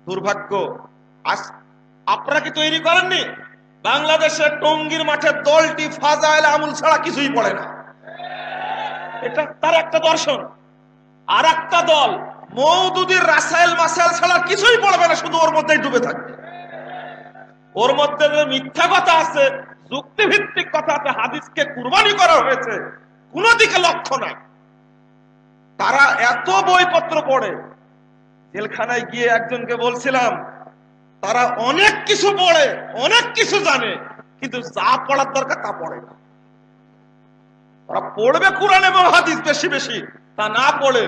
দুর্ভাগ্য, আপনারা কি তৈরি করেননি? বাংলাদেশে টঙ্গীর মাঠে দলটি ফাজাইল আমল ছাড়া কিছুই পড়ে না, এটা তার একটা দর্শন। আর একটা দল মওদুদির রাসায়েল মাসাইল ছাড়া কিছুই পড়বে না, শুধু ওর মধ্যেই ডুবে থাকবে। ওর মধ্যে যে মিথ্যা কথা আছে, যুক্তিভিত্তিক কথা আছে, হাদিসকে কুরবানি করা হয়েছে, কোন দিকে লক্ষ্য নাই। তারা এত বইপত্র পড়ে, জেলখানায় গিয়ে একজনকে বলছিলাম, তারা অনেক কিছু পড়ে, অনেক কিছু জানে, কিন্তু যা পড়ার দরকার তা পড়ে না। ওরা পড়বে কোরআন এবং হাদিস বেশি বেশি, তা না পড়ে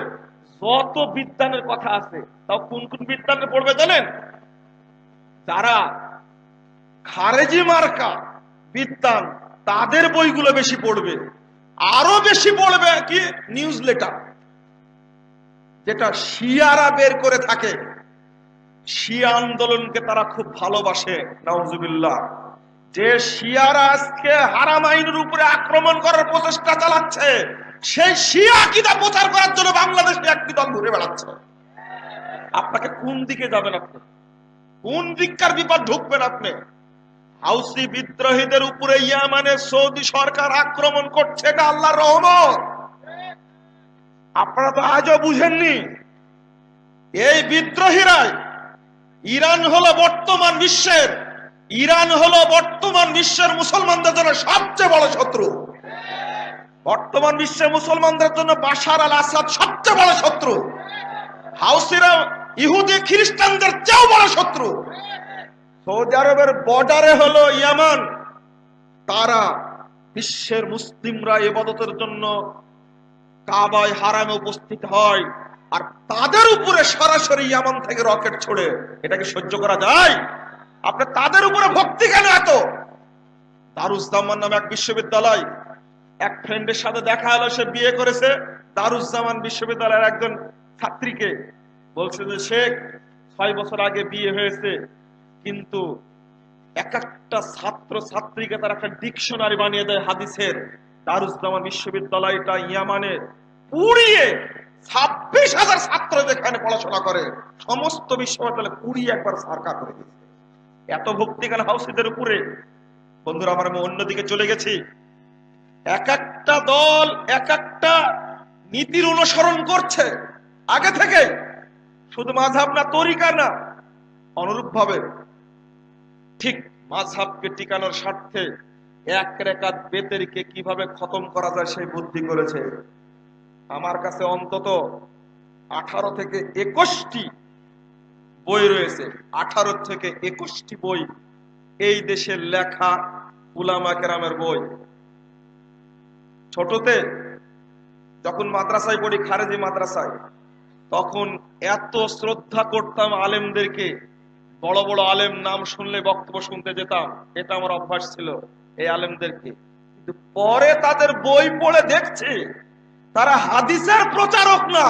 যত বিদ্যানের কথা আছে, তাও কোন কোন বিদ্যানে পড়বে জানেন? যারা খারেজি মার্কা বিদ্যান, তাদের বইগুলো বেশি পড়বে। আরো বেশি পড়বে কি নিউজ লেটার, যেটা শিয়ারা বের করে থাকে। শিয়া আন্দোলনকে তারা খুব ভালোবাসে, নাউজুবিল্লাহ। যে শিয়ারা আজকে হারামাইনের উপরে আক্রমণ করার প্রচেষ্টা চালাচ্ছে, সেই শিয়া আকীদা প্রচার করার জন্য বাংলাদেশে একটি দল ঘুরে বেড়াচ্ছে। আপনাকে কোন দিকে যাবেন? আপনি কোন দিককার বিপদ ঢুকবেন? আপনি হাউসি বিদ্রোহীদের উপরে ইয়ামানের সৌদি সরকার আক্রমণ করছে, এটা আল্লাহর রহমত। আপনারা তো আজও বুঝেননি, এই বিদ্রোহীরাই ইরান হলো বর্তমান বিশ্বের মুসলমানদের জন্য সবচেয়ে বড় শত্রু। বর্তমান বিশ্বের মুসলমানদের জন্য বাশার আল আসাদ সবচেয়ে বড় শত্রু। হাউসিরা ইহুদি খ্রিস্টানদের চেয়েও বড় শত্রু। সৌদি আরবের বর্ডারে হলো ইয়ামান, তারা বিশ্বের মুসলিমরা ইবাদতের জন্য কাবায় হারামে উপস্থিত হয়, আর তাদের উপরে সরাসরি ইয়ামান থেকে রকেট ছোড়ে। এটাকে সহ্য করা যায়? আপনি তাদের উপরে ভক্তি কেন এত? দারুজ্জামান নামে এক বিশ্ববিদ্যালয়, এক ফ্রেন্ডের সাথে দেখা হলো, সে বিয়ে করেছে। দারুজ্জামান বিশ্ববিদ্যালয়ের একজন ছাত্রীকে বলছে যে শেখ 6 বছর আগে বিয়ে হয়েছে, কিন্তু এক একটা ছাত্র ছাত্রীকে তার একটা ডিকশনারি বানিয়ে দেয় হাদিসের। দারুজ্জামান বিশ্ববিদ্যালয়টা ইয়ামানে পুড়িয়ে 26,000 ছাত্র যেখানে পড়াশোনা করে, সমস্ত বিশ্ববিদ্যালয় পুড়িয়ে একবার সারকা করে দিয়েছে। এত ভক্তি কেন হাউসিদের উপরে? বন্ধুরা আমার, আমি অন্যদিকে চলে গেছি। এক একটা দল এক একটা নীতির অনুসরণ করছে আগে থেকে, শুধু মাযহাব না, তরিকা না। অনুরূপ ভাবে ঠিক মাযহাবকে টিকানোর স্বার্থে এক রাকাত বেতেরকে কিভাবে খতম করা যায় সেই বুদ্ধি করেছে। আমার কাছে অন্তত 18 থেকে 21টি বই রয়েছে। 18 থেকে 21টি বই এই দেশের লেখা উলামা কেরামের বই। ছোটতে যখন মাদ্রাসায় পড়ি, খারেজি মাদ্রাসায়, তখন এত শ্রদ্ধা করতাম আলেমদেরকে। বড় বড় আলেম নাম শুনলে বক্তব্য শুনতে যেতাম, এটা আমার অভ্যাস ছিল এই আলেমদেরকে। কিন্তু পরে তাদের বই পড়ে দেখছি তারা হাদিসের প্রচারক না,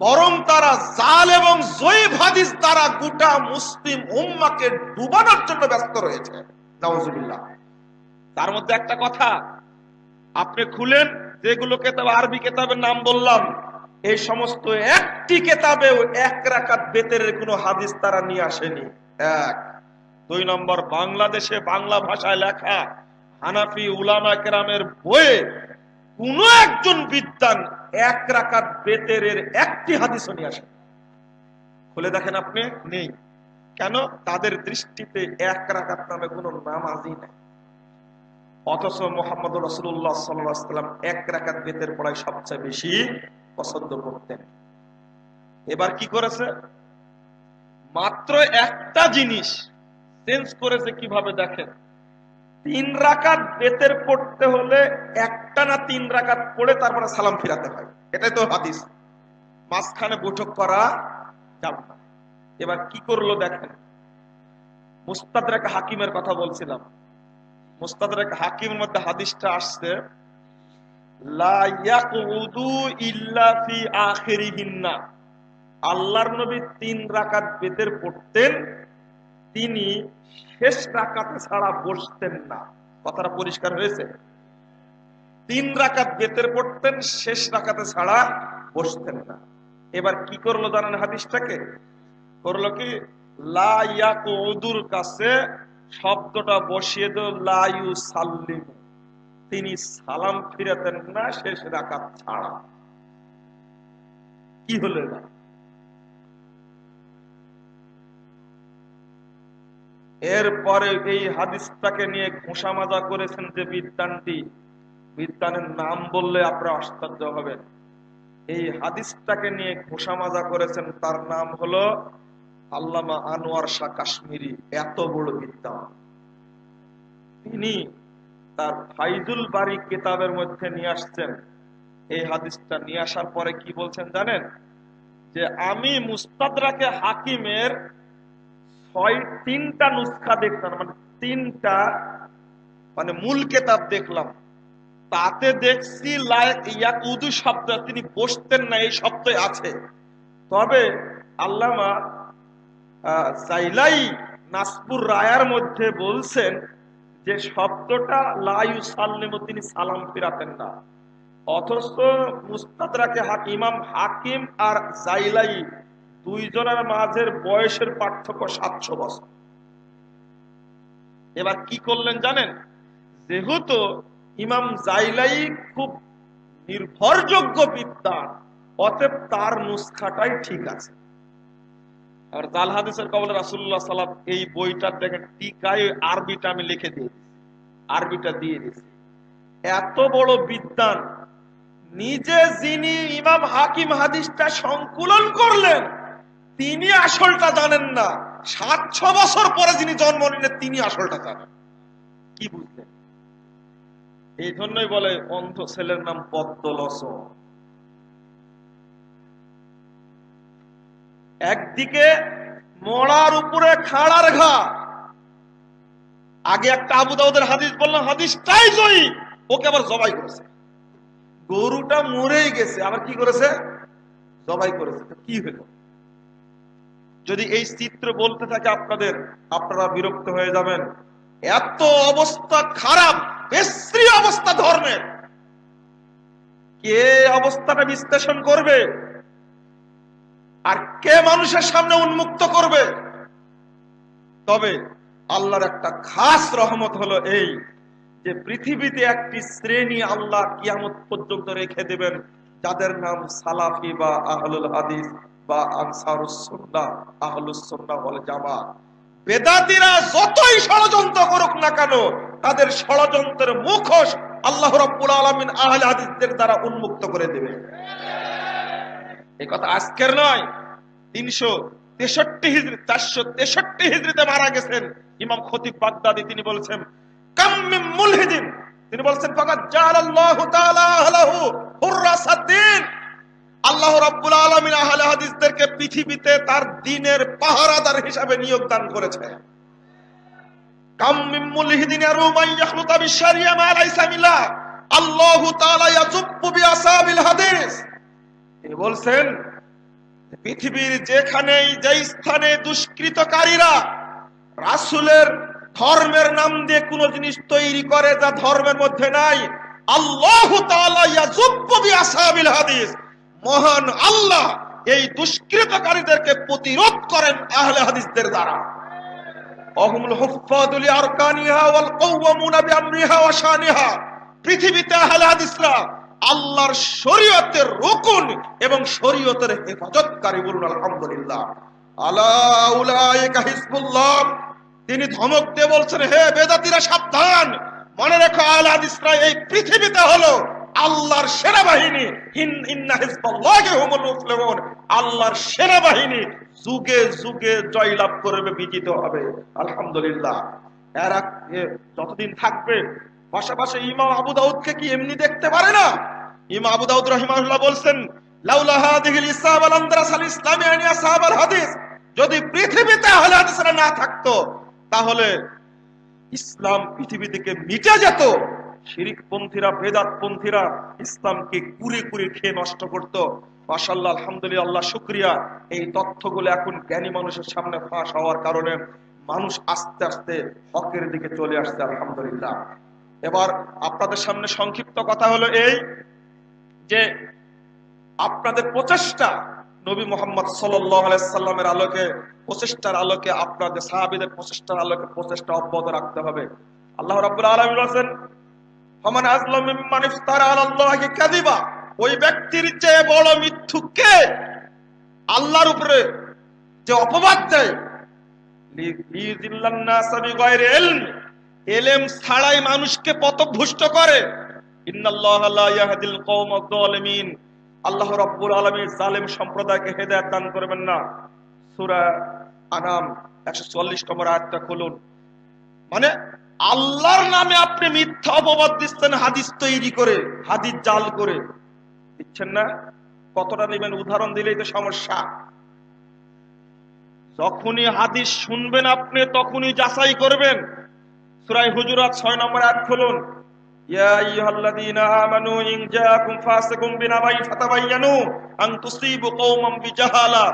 বরং তারা জাল এবং জয়ীফ হাদিস দ্বারা গোটা মুসলিম উম্মাহকে ডুবানোর জন্য ব্যস্ত রয়েছে। নাউজুবিল্লাহ। তার মধ্যে একটা কথা আপনি খুলেন, যেগুলো কেতাব, আরবি কেতাবের নাম বললাম, এই সমস্ত একটি কেতাবেও এক রাকাত বেতেরের কোনো হাদিস তারা নিয়ে আসেনি। এক। 2 নম্বর, বাংলাদেশে বাংলা ভাষায় লেখা হানাফি উলামা কেরামের বইয়ে কোন একজন বিদ্বান এক রাকাত বেতেরের একটি হাদিসও নিয়ে আসেন। খুলে দেখেন আপনি, নেই। কেন? তাদের দৃষ্টিতে এক রাকাত নামে কোনো নামাজই নেই। অথচ মুহাম্মদ রাসূলুল্লাহ সাল্লাল্লাহু আলাইহি ওয়াসাল্লাম এক রাকাত বেতের পড়াই সবচেয়ে বেশি পছন্দ করতেন। এবার কি করেছে? মাত্র একটা জিনিস চেঞ্জ করেছে। কিভাবে? দেখেন, 3 রাকাত বেতের পড়তে হলে একটা না 3 রাকাত পড়ে তারপরে সালাম ফিরাতে হয়। এটাই তো হাদিস। মাঝখানে বৈঠক করা যাবে না। এবার কি করলো দেখেন, মুস্তাদরাক হাকিমের কথা বলছিলাম। মুস্তাদরাক হাকিমের মধ্যে হাদিসটা আসছে, লা ইয়াকুদু ইল্লা ফি আখিরিহিন্না, আল্লাহর নবী 3 রাকাত বেতের পড়তেন, তিনি শেষ রাকাতে ছাড়া বসতেন না। কথাটা পরিষ্কার হয়েছে? 3 রাকাত বেতের পড়তেন, শেষ রাকাতে ছাড়া বসতেন না। এবার কি করলো জানেন হাদিসটাকে? করলো কি, লা ইয়াকুদুর কাছে শব্দটা বসিয়ে দিল লা ইউসাল্লিমু, তিনি সালাম ফিরাতেন না শেষ রাকাত ছাড়া। কি হলো না? এরপরে এই হাদিসটাকে নিয়ে ঘোষা মাজা করেছেন যে বিদ্বানের নাম বললে আপনারা আশ্চর্য হবেন। এই হাদিসটাকে নিয়ে ঘোষা মাজা করেছেন, তার নাম হলো আল্লামা আনোয়ার শাহ কাশ্মীরি। এত বড় বিদ্বান তিনি, তার ফাইজুল বারী কিতাবের মধ্যে নিয়ে আসছেন। এই হাদিসটা নিয়ে আসার পরে কি বলছেন জানেন? যে আমি মুস্তাদরাকে হাকিমের 3টা নুসখা দেখলাম, মানে 3টা মানে মূল কিতাব দেখলাম, তাতে দেখছি ইয়াকুদু শব্দ, তিনি বসতেন না এই শব্দ আছে। তবে আল্লামা জাইলাই নাসপুর রায়ার মধ্যে বলছেন যে শব্দটা লা ইউসাল্লিমু, তিনি সালাম ফিরাতেন না। অথচ মুস্তাদরাকে ইমাম হাকিম আর জাইলাই দুইজনের মাঝের বয়সের পার্থক্য 700 বছর। এবার কি করলেন জানেন? যেহেতু ইমাম জাইলাই খুব নির্ভরযোগ্য বিদ্বান, অতএব তার নুসখাটাই ঠিক আছে। আর জাল হাদিসের কবলে রাসূলুল্লাহ সাল্লাল্লাহু আলাইহি ওয়াসাল্লাম, এই বইটার দেখেন টিকায় আরবিটা আমি লিখে দিয়েছি, আরবিটা দিয়ে দিয়েছি। এত বড় বিদ্বান, নিজে যিনি ইমাম হাকিম হাদিসটা সংকলন করলেন, তিনি আসলটা জানেন না। 700 বছর পরে যিনি জন্ম নিলেন, তিনি আসলটা জানেন। কি বুঝলেন? এই জন্যই বলে অন্ধ ছেলের নাম পদ্মলোচন। একদিকে মড়ার উপরে খাড়ার ঘা। আগে একটা আবু দাউদের হাদিস বললাম, হাদিসটাই জয়ী, ওকে আবার জবাই করেছে। গরুটা মরেই গেছে, আবার কি করেছে? জবাই করেছে। কি হলো? যদি এই চিত্র বলতে থাকে আপনাদের, আপনারা বিরক্ত হয়ে যাবেন। এত অবস্থা খারাপ, বিশ্রী অবস্থা ধর্মের, কে অবস্থাটা বিশ্লেষণ করবে আর কে মানুষের সামনে উন্মুক্ত করবে? তবে আল্লাহর একটা খাস রহমত হলো এই যে পৃথিবীতে একটি শ্রেণী আল্লাহ কিয়ামত পর্যন্ত রেখে দেবেন, যাদের নাম সালাফি বা আহলুল হাদিস বা আনসারুস সুন্নাহ, আহলুস সুন্নাহ ওয়াল জামাত। বেদাতীরা যতই ষড়যন্ত্র করুক না কেন, তাদের ষড়যন্ত্রের মুখোশ আল্লাহ রাব্বুল আলামিন আহলে হাদিসদের দ্বারা উন্মুক্ত করে দেবে। এই কথা আজকের নয়, 363 হিজরি 463 হিজরিতে মারা গেছেন ইমাম খতিব বাগদাদি। তিনি বলছেন কাম মিন মুলহিদিন, তিনি বলছেন ফাকাদ জাআলাল্লাহু তাআলা আহলাহু হুররাসাদ্দিন। আল্লাহ রাব্বুল আলামিন আহলে হাদিসদেরকে পৃথিবীতে তার দ্বীনের পাহারাদার হিসাবে নিয়োগ দান করেছে। কাম মিন মুলহিদিন ইয়ারুমান ইয়াখলুতা বিশরিয়া মা লাইসা মিল্লাহ, আল্লাহু তাআলা ইয়াজুব্বু বিআসাবিল হাদিস। তিনি বলছেন পৃথিবীর যেখানেই যে স্থানে দুষ্কৃতকারীরা রাসূলের ধর্মের নাম দিয়ে কোন জিনিস তৈরি করে যা ধর্মের মধ্যে নাই, আল্লাহু তাআলা ইয়াজুব্বু বিআসাবিল হাদিস, মহান আল্লাহ এই দুষ্কৃতকারীদেরকে প্রতিরোধ করেন আহলে হাদিসদের দ্বারা। অহুমুল হুফাদুল আরকানিহা ওয়াল কাওয়ামুনা বিআমরিহা ওয়া শানিহা। পৃথিবীতে আহলে হাদিসরা আল্লাহর শরীয়তের রুকুন এবং শরীয়তের হেফাজতকারী। বলুন আলহামদুলিল্লাহ। আলা উলাইকা হিজবুল্লাহ। তিনি ধমক দিয়ে বলছেন, হে বেদাতীরা সাবধান, মনে রেখো আহলে হাদিসরা এই পৃথিবীতে হলো আল্লাহর সেনাবাহিনী। ইন্না হিজবাল্লাহি হুমুল মুফলিহুন। আল্লাহর সেনাবাহিনী যুগে যুগে জয়লাভ করবে, বিজিত হবে। আলহামদুলিল্লাহ। এরা যতদিন থাকবে। পাশাপাশি ইমাম আবু দাউদকে কি এমনি দেখতে পারে না? ইমাম আবু দাউদ রাহিমাহুল্লাহ বলছেন লাউলা হাদিহিল ইসাব আল আন্দারাস আল ইসলামিয়ানি আসহাবুল হাদিস, যদি পৃথিবীতে আহলে হাদিসরা না থাকতো তাহলে ইসলাম পৃথিবী থেকে মিটে যেত। শিরিকপন্থীরা, বেদাতপন্থীরা ইসলামকে কুরে কুরে খেয়ে নষ্ট করত। মাশাআল্লাহ, আলহামদুলিল্লাহ, আল্লাহ শুকরিয়া, এই তথ্যগুলো এখন জ্ঞানী মানুষের সামনে ফাঁস হওয়ার কারণে মানুষ আস্তে আস্তে হকের দিকে চলে আসছে, আলহামদুলিল্লাহ। এবার আপনাদের সামনে সংক্ষিপ্ত কথা হলো এই যে আপনাদের প্রচেষ্টা নবী মুহাম্মদ সাল্লাল্লাহু আলাইহি সাল্লামের আলোকে, প্রচেষ্টার আলোকে, আপনাদের সাহাবীদের প্রচেষ্টার আলোকে প্রচেষ্টা অব্যাহত রাখতে হবে। আল্লাহ রাব্বুল আলামিন বলেছেন, ফামান আযলামু মিম্মান ইফতারা আলাল্লাহি কাযিবা, ওই ব্যক্তির চেয়ে বড় মিথ্যুক কে আল্লাহর উপরে যে অপবাদ দেয়, লিইযিল্লান নাস বিগাইরি ইলম, ইলম ছাড়াই মানুষকে পথভ্রষ্ট করে। ইন্নাল্লাহা লা ইয়াহদিল কওমাজ যালিমিন, আল্লাহ রাব্বুল আলামিন জালেম সম্প্রদায়কে হেদায়েত দান করবেন না। সূরা আনাম 144 নম্বর আয়াতটা খুলুন। মানে আল্লাহর নামে আপনি মিথ্যা অপবাদ দিচ্ছেন, হাদিস তৈরি করে, হাদিস জাল করে দিচ্ছেন না। কতটা নেবেন উদাহরণ দিলেই তো সমস্যা। যখনই হাদিস শুনবেন আপনি তখনই যাচাই করবেন। সূরা হুজুরাত 6 নম্বর আয়াত খুলুন। ইয়া আইয়ুহাল্লাযীনা আমানু ইন জাআকুম ফাসিকুম বিনাবাইন ফাতাবায়ানু আন তুসিবু কওমান বিজাহালা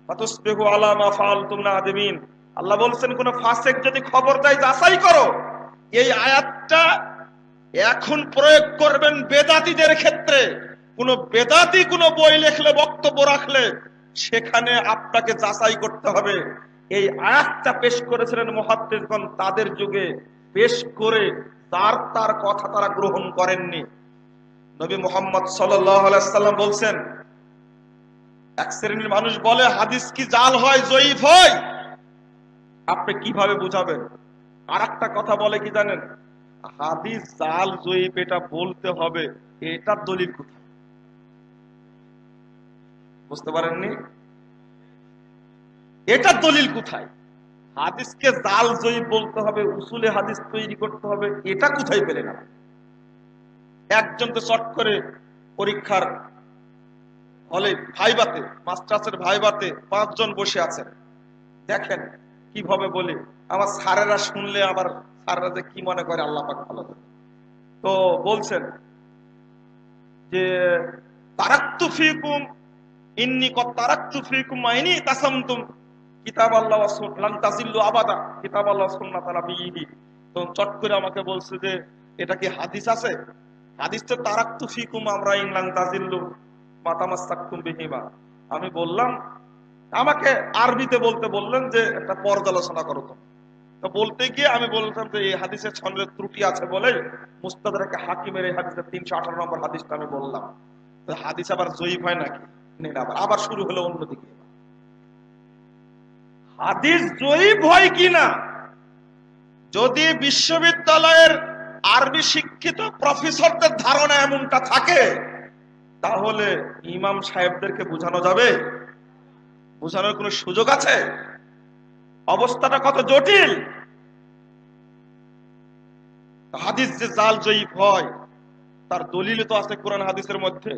ফাতুসবিহু আলা মা ফাআলতুম নাদিমিন। আল্লাহ বলছেন, কোন ফাসিক যদি খবর দেয় যাচাই করো। এই আয়াতটা এখন প্রয়োগ করবেন বেদাতীদের ক্ষেত্রে। কোন বেদাতী কোন বই লিখলে, বক্তব্য রাখলে সেখানে আপনাকে যাচাই করতে হবে। এই আয়াতটা পেশ করেছিলেন মুহাদ্দিসগণ তাদের যুগে, পেশ করে তার কথা তারা গ্রহণ করেননি। নবী মুহাম্মদ সাল্লাল্লাহু আলাইহি সাল্লাম বলছেন, এক শ্রেণীর মানুষ বলে হাদিস কি জাল হয়, জয়ীফ হয়। আপনি কিভাবে বুঝাবেন? আর একটা কথা বলে কি জানেন, হাদিস জাল জয়ীফ এটা বলতে হবে, এটার দলিল কোথায়? বুঝতে পারেননি? এটার দলিল কোথায়? হাদিসকে জাল জয়ীফ বলতে হবে, উসুলে হাদিস তৈরি করতে হবে, এটা কোথায় পেলেন? একজন তো চট করে পরীক্ষার হলে ভাইবাতে, মাস্টার্সের ভাইবাতে 5 জন বসে আছেন, দেখেন কিভাবে বলি। আমার স্যারেরা শুনলে আবার স্যাররা যে কি মনে করে আল্লাহ পাক ভালো জানে। তো বলছেন যে তারাক্তু ফিকুম ইন্নী কদ তারাক্তু ফিকুম মা ইন তাসামতুম কিতাবাল্লাহ ওয়া সুন্নাহ লান তাজিল্লু আবাদা কিতাবাল্লাহ ওয়া সুন্নাত নাবিয়িহি। তো চট করে আমাকে বলছে যে এটা কি হাদিস আছে? হাদিস তো তারাক্তু ফিকুম আমরা ইন লান তাজিল্লু মা তামাসসাকতুম বিহিমা। আমি বললাম, আমাকে আরবিতে বলতে বললেন যে একটা পর্যালোচনা করো। তো বলতে গিয়ে আমি বললাম যে এই হাদিসের ছন্দের ত্রুটি আছে বলে মুস্তাদরাকে হাকিমের এই হাদিসের 318 নম্বর হাদিসটা আমি বললাম। তো হাদিস আবার জয়ীফ হয় নাকি? আবার শুরু হলো অন্যদিকে। হাদিস জয়ীফ হয় কিনা যদি বিশ্ববিদ্যালয়ের আরবি শিক্ষিত প্রফেসরদের ধারণা এমনটা থাকে, তাহলে ইমাম সাহেবদেরকে বোঝানো যাবে? বোঝানোর কোনো সুযোগ আছে? অবস্থাটা কত জটিল। হাদিস যে জাল জয়ীফ হয় তার দলিল তো আছে কোরআন হাদিসের মধ্যে।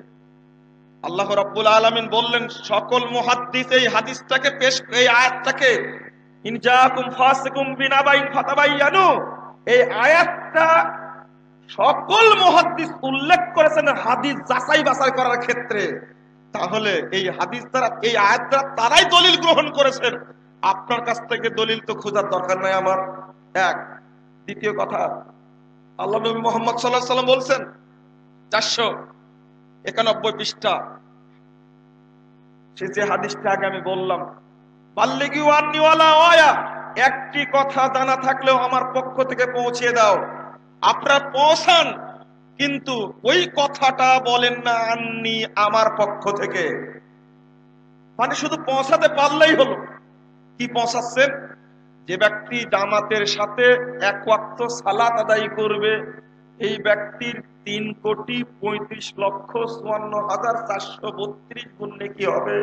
আল্লাহ রাব্বুল আলামিন বললেন, সকল মুহাদ্দিস এই হাদিসটাকে পেশ, এই আয়াতটাকে ইন জাআকুম ফাসিকুম বিনাবাইন ফাতাবায়ানু, এই আয়াতটা সকল মুহাদ্দিস উল্লেখ করেছেন হাদিস যাচাই বাছাই করার ক্ষেত্রে। তাহলে এই হাদিস দ্বারা, এই আয়াত দ্বারা তারাই দলিল গ্রহণ করেছেন। আপনার কাছ থেকে দলিল তো খোঁজার দরকার নাই আমার। এক। দ্বিতীয় কথা, আল্লাহ নবী মুহাম্মদ সাল্লাল্লাহু আলাইহি সাল্লাম বলছেন 491 পৃষ্ঠা, সে যে হাদিসটা আগে আমি বললাম, বাল্লিগু আন্নী ওয়ালা ওয়া, একটি কথা জানা থাকলেও আমার পক্ষ থেকে পৌঁছে দাও। আপনারা পৌঁছান, কিন্তু ওই কথাটা বলেন না আন্নী আমার পক্ষ থেকে। মানে শুধু পৌঁছাতে পারলেই হলো। কি পৌঁছাচ্ছেন? যে ব্যক্তি জামাতের সাথে 1 ওয়াক্ত সালাত আদায় করবে, এই ব্যক্তির 3,35,54,432 গুণ নেকি হবে।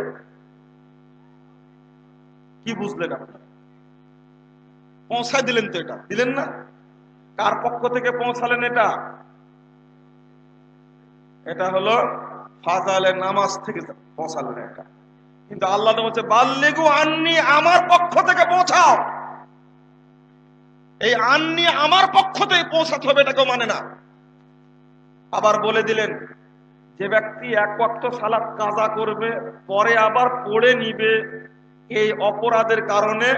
কি বুঝলেন আপনি? পৌঁছায় দিলেন তো, এটা দিলেন না? কার পক্ষ থেকে পৌঁছালেন এটা? এটা হলো ফাজালের নামাজ থেকে পৌঁছালেন এটা। কিন্তু আল্লাহ বলছে বাল্লিগু আন্নী, আমার পক্ষ থেকে পৌঁছাও। এই আন্নী আমার পক্ষ থেকে পৌঁছাতে হবে, এটাকেও মানে না। আবার বলে দিলেন যে ব্যক্তি এক ওয়াক্ত সালাত কাজা করবে পরে আবার পড়ে নিবে, এই অপরাধের কারণে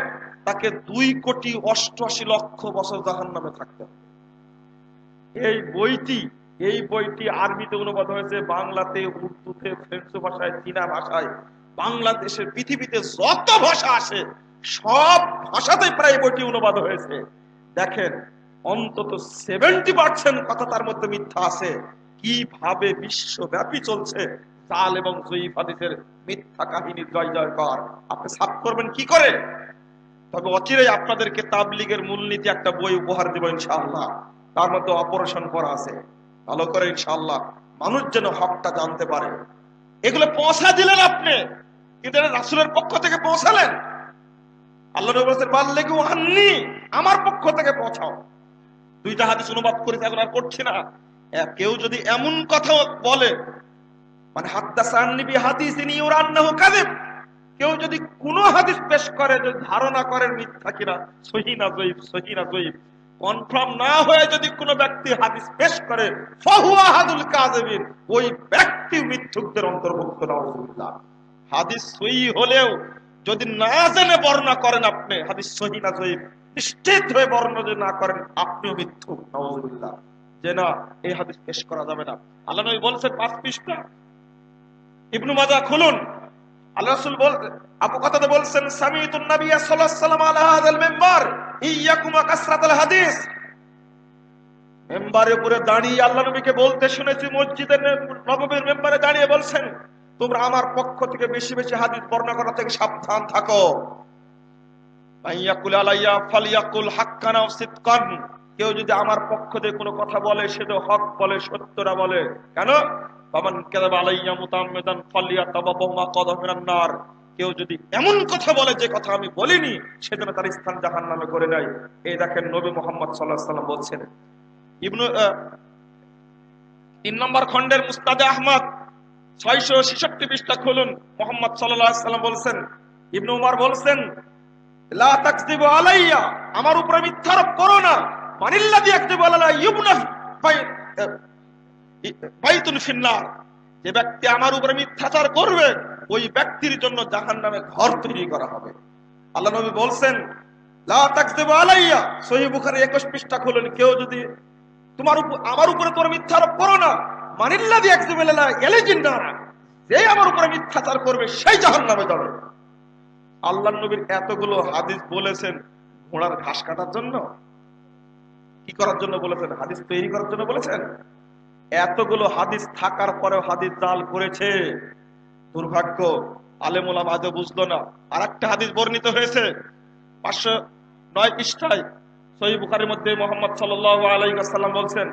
তাকে 2,88,00,000 বছর জাহান্নামে থাকতে হবে। এই বইটি আরবিতে অনুবাদ হয়েছে, বাংলাতে, উর্দুতে, ফ্রেঞ্চ ভাষায়, চীনা ভাষায়, বাংলাদেশের পৃথিবীতে যত ভাষা আছে সব ভাষাতে প্রায় বইটি অনুবাদ হয়েছে। দেখেন অন্তত 70% কথা তার মধ্যে মিথ্যা আছে। কিভাবে বিশ্বব্যাপী চলছে জাল এবং জয়ীফ হাদিসের মিথ্যা কাহিনীর জয় জয়কার, আপনি সাফ করবেন কি করে? তবে অচিরেই আপনাদেরকে তাবলীগের মূলনীতি একটা বই উপহার দেব ইনশাআল্লাহ, তার মধ্যে অপারেশন করা আছে, ভালো করে ইনশাআল্লাহ মানুষ যেন হকটা জানতে পারে। এগুলো পৌঁছা দিলেন আপনি, কিন্তু রাসূলের পক্ষ থেকে পৌঁছালেন। আল্লাহ নবী বলেছেন বাল্লিগু আন্নি, আমার পক্ষ থেকে পৌঁছাও। 2টা হাদিস অনুবাদ করেছে, এখন আর করছি না। কেউ যদি এমন কথা বলে, মানে হাদ্দাসান্নি বিহাদিসিন ইউরান্নাহু কাযিব, কেউ যদি কোন হাদিস পেশ করে যে ধারণা করেন মিথ্যা কিনা, সহিহ না জয়ীফ, সহিহ না জয়ীফ, কনফার্ম না হয়ে যদি কোনো ব্যক্তি হাদিস পেশ করে, ফাহুয়া হাদুল কাযিবিন, ওই ব্যক্তি মিথ্যুকদের অন্তর্ভুক্ত। নাউযুবিল্লাহ। হাদিস সহিহ হলেও যদি না জেনে বর্ণনা করেন আপনি হাদিস সহিহ না জয়ীফ, নিশ্চিত হয়ে বর্ণনা যদি না করেন আপনিও মিথ্যুক। নাউযুবিল্লাহ। যে না, এই হাদিস পেশ করা যাবে না। আল্লাহ নবী বলেছেন 5 পৃষ্ঠা, ইবনু মাজাহ খুলুন। আল্লাহ রাসূল আবু কাতাদা বলছেন সামিতুন নবী সাল্লাল্লাহু আলাইহি ওয়াসাল্লাম আলা হাযাল মিম্বার ইয়াকুম কাসরাতুল হাদিস। মিম্বারের উপরে দাঁড়িয়ে আল্লাহ নবীকে বলতে শুনেছি, মসজিদের নববীর মিম্বারে দাঁড়িয়ে বলছেন, তোমরা আমার পক্ষ থেকে বেশি বেশি হাদিস বর্ণনা করা থেকে সাবধান থাকো। মাইয়াকুল আলাইয়া ফালিয়াকুল হাক্কান আও সিদকান, কেউ যদি আমার পক্ষ থেকে কোনো কথা বলে সেটা হক বলে, সত্যটা বলে। কেন? ফামান কাযাবা আলাইয়া মুতাআম্মিদান ফালিয়াতাবাওয়া মাকাদাহু মিনান নার, কেউ যদি এমন কথা বলে যে কথা আমি বলিনি, সেজন্য তার স্থান জাহান্নামে করে নেয়। এই দেখেন নবী মুহাম্মদ সাল্লাল্লাহু আলাইহি ওয়াসাল্লাম বলছেন। 3 নম্বর খণ্ডের মুস্তাদে আহমদ 666 পৃষ্ঠা খুলুন। মুহাম্মদ সাল্লাল্লাহু আলাইহি ওয়াসাল্লাম বলছেন, ইবনে উমর বলছেন, লা তাকযিবু আলাইয়া, আমার উপরে মিথ্যারোপ করো না। মানিল্লাযী ইয়াকযিবু আলাইয়া ইবনা বাইতুন ফিন্নার, যে ব্যক্তি আমার উপরে মিথ্যাচার করবে ওই ব্যক্তির জন্য জাহান্নামে ঘর তৈরি করা হবে। আল্লাহ নবী বলছেন লা তাকযিবু আলাইয়া, সহিহ বুখারী 21 পৃষ্ঠা খুলুন, কেউ যদি আমার উপরে তোর মিথ্যারোপ করো না। মানিল্লাযী ইয়াকযিবু আলাইয়া ইয়ালিজিন নার, যে আমার উপরে মিথ্যাচার করবে সেই জাহান্নামে যাবে। আল্লাহ নবীর এতগুলো হাদিস বলেছেন ঘোড়ার ঘাস কাটার জন্য? কি করার জন্য বলেছেন? হাদিস তৈরি করার জন্য বলেছেন? এতগুলো হাদিস থাকার পরেও হাদিস জাল করেছে। দুর্ভাগ্য, আলেম ওলামা আজও বুঝলো না। আর একটা হাদিস বর্ণিত হয়েছে 509 পৃষ্ঠায় সহিহ বুখারীর মধ্যে, মুহাম্মদ সাল্লাল্লাহু আলাইহি ওয়াসাল্লাম বলছেন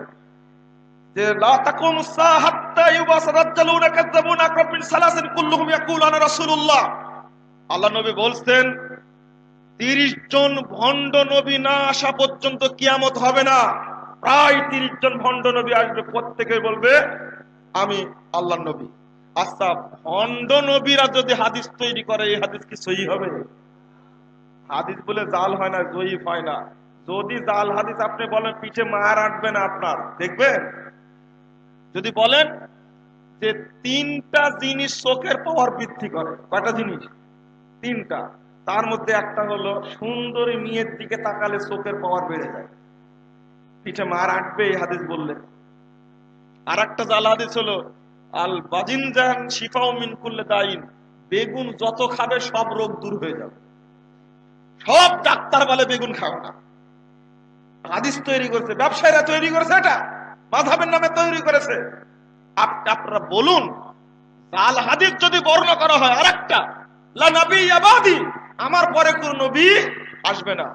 যে লা তাকুমুস সাআ হাত্তা ইউবাসা রাজ্জালুনা কাযাবুনা আকরাব মিন সালাসিন কুল্লুহুম ইয়াকুলুনা রাসূলুল্লাহ। আল্লাহ নবী বলছেন 30 জন ভণ্ড নবী না আসা পর্যন্ত কিয়ামত হবে না। প্রায় 30 জন ভণ্ড নবী আসবে, প্রত্যেকে বলবে আমি আল্লাহর নবী। আচ্ছা, ভণ্ড নবীরা যদি হাদিস তৈরি করে এই হাদিস কি সহিহ হবে? হাদিস বলে জাল হয় না, জয়ীফ হয় না। যদি জাল হাদিস আপনি বলেন পিঠে মার আটবে না আপনার, দেখবেন। যদি বলেন যে 3টা জিনিস চোখের পাওয়ার বৃদ্ধি করে, কয়টা জিনিস? 3টা। তার মধ্যে একটা হলো সুন্দরী মেয়ের দিকে তাকালে চোখের পাওয়ার বেড়ে যায়, পিঠে মার আটবে এই হাদিস বললে। আর একটা জাল হাদিস হলো আল বাজিনজান শিফাউ মিন কুল্লি দাইন, বেগুন যত খাবে সব রোগ দূর হয়ে যাবে। সব ডাক্তার বলে বেগুন খাও না। হাদিস তৈরি করেছে, ব্যবসায়ীরা তৈরি করেছে, এটা মাযহাবের নামে তৈরি করেছে। আপনারা বলুন, জাল হাদিস যদি বর্ণনা করা হয় আরেকটা, লা নবিয়্যা বাদি, আমার পরে কোন নবী আসবে না।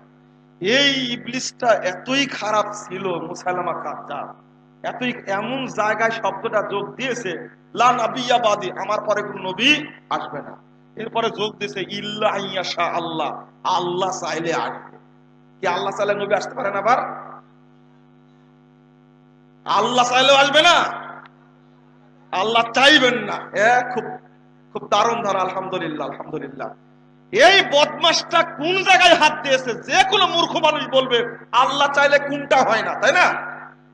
এই ইবলিসটা এতই খারাপ ছিল, মুসাইলামা কাজ্জাব এতই, এমন জায়গায় শব্দটা যোগ দিয়েছে লা নবিয়্যা বাদি, আমার পরে কোন নবী আসবে না। এরপরে যোগ দিয়েছে ইল্লা আইয়াশা আল্লাহ, আল্লাহ চাইলে আসবে। কি আল্লাহ চাইলে নবী আসতে পারে না? আবার আল্লাহ চাইলেও আসবে না, আল্লাহ চাইবেন না। খুব খুব দারুণ ধারা। আলহামদুলিল্লাহ, আলহামদুলিল্লাহ। এই বদমাশটা কোন জায়গায় হাত দিয়েছে? যে কোনো মূর্খ মানুষ বলবে আল্লাহ চাইলে কোনটা হয় না, তাই না?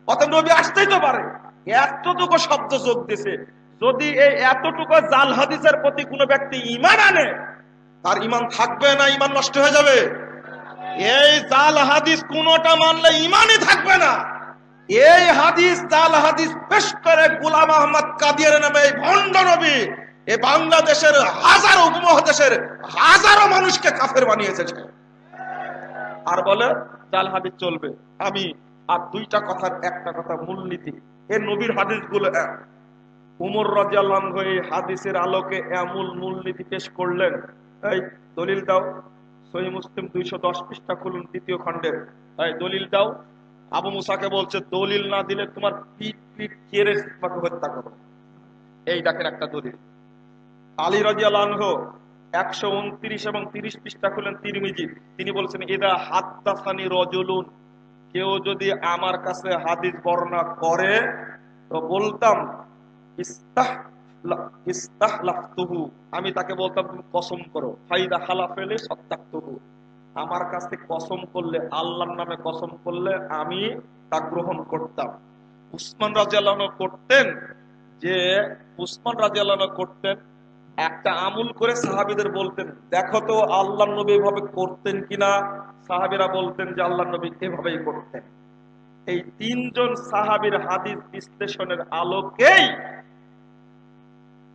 অতএব নবী আসতেই তো পারে। এতটুকু শব্দ যোগ দিছে। যদি এই এতটুকু জাল হাদিসের প্রতি কোনো ব্যক্তি ঈমান আনে, তার ঈমান থাকবে না ঈমান নষ্ট হয়ে যাবে? এই জাল হাদিস কোনটা মানলে ঈমানই থাকবে না। এই হাদিস জাল হাদিস পেশ করে গোলাম আহমদ কাদিয়ানী নামে এই ভণ্ড নবী এই বাংলাদেশের হাজারো উপমহাদেশের হাজারো মানুষকে কাফের বানিয়েছে। আর বলে জাল হাদিস চলবে। আমি আর দুইটা কথার একটা কথা মূলনীতি, এই নবীর হাদিসগুলো উমর রাদিয়াল্লাহু আনহু এই হাদিসের আলোকে এমন মূলনীতি পেশ করলেন। এই দলিল দাও, সহিহ মুসলিম 210 পৃষ্ঠা খুলুন, তৃতীয় খণ্ডের। এই দলিল দাও। আবু মুসাকে বলছে দলিল না দিলে তোমার পিঠ পিঠ কেড়ে তোমাকে হত্যা করো। এই দেখেন একটা দলিল। আলী রাদিয়াল্লাহু আনহু 129 এবং 30 পৃষ্ঠা খুলেন তিরমিজি। তিনি বলছেন ইদা হাদাসানি রাজুলুন, কেউ যদি আমার কাছে হাদিস বর্ণনা করে তো বলতাম ইস্তাহলাফতুহু, আমি তাকে বলতাম তুমি কসম করো। ফাইদা হালাফেলে সাদ্দাকতুহু, আমার কাছে কসম করলে, আল্লাহর নামে কসম করলে আমি তা গ্রহণ করতাম। উসমান রাদিয়াল্লাহু আনহু করতেন যে, উসমান রাদিয়াল্লাহু আনহু করতেন একটা আমল করে সাহাবীদের বলতেন দেখো তো আল্লাহর নবী এভাবে করতেন কিনা। সাহাবীরা বলতেন যে আল্লাহর নবী এভাবেই করতেন। এই তিনজন সাহাবীর হাদিস বিশ্লেষণের আলোকেই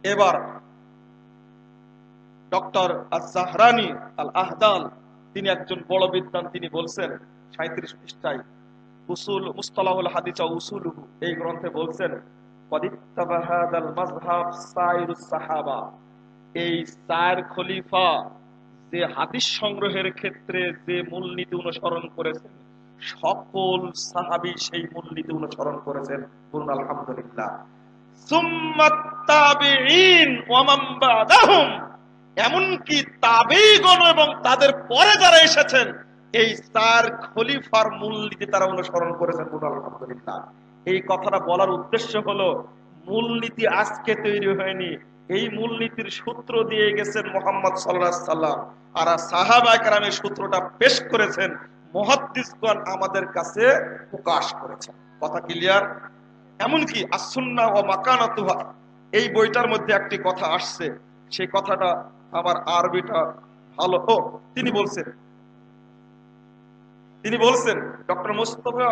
এবার ডক্টর আজ-জাহরানি আল আহদাল, তিনি একজন বড় বিদ্বান, তিনি বলছেন 37 পৃষ্ঠায় উসুল মুস্তালাহুল হাদিস ওয়া উসুলুহু এই গ্রন্থে বলছেন ওয়াদিত্তাবা হাদাল মাযহাব সাইরুস সাহাবা, এই চার খলিফা যে হাদিস সংগ্রহের ক্ষেত্রে যে মূলনীতি অনুসরণ করেছেন, সকল সাহাবী সেই মূলনীতি অনুসরণ করেছেন। বলুন আলহামদুলিল্লাহ। সুম্মাত তাবিঈন ওয়া মান বাদাহুম, এমনকি তাবেঈগণ এবং তাদের পরে যারা এসেছেন এই চার খলিফার মূলনীতি তারা অনুসরণ করেছেন। বলুন আলহামদুলিল্লাহ। এই কথাটা বলার উদ্দেশ্য হলো মূলনীতি আজকে তৈরি হয়নি, এই মূলনীতির সূত্র দিয়ে গেছেন মুহাম্মদ সাল্লাল্লাহু আলাইহি সাল্লাম, আর সাহাবায়ে কেরামের সূত্রটা পেশ করেছেন, মুহাদ্দিসগণ আমাদের কাছে প্রকাশ করেছেন। কথা ক্লিয়ার? এমনকি as-সুন্নাহ ওয়া মাকানাতুহা এই বইটার মধ্যে একটি কথা আসছে, সেই কথাটা আমার আরবিটা ভালো। তিনি বলছেন ডক্টর মুস্তাফা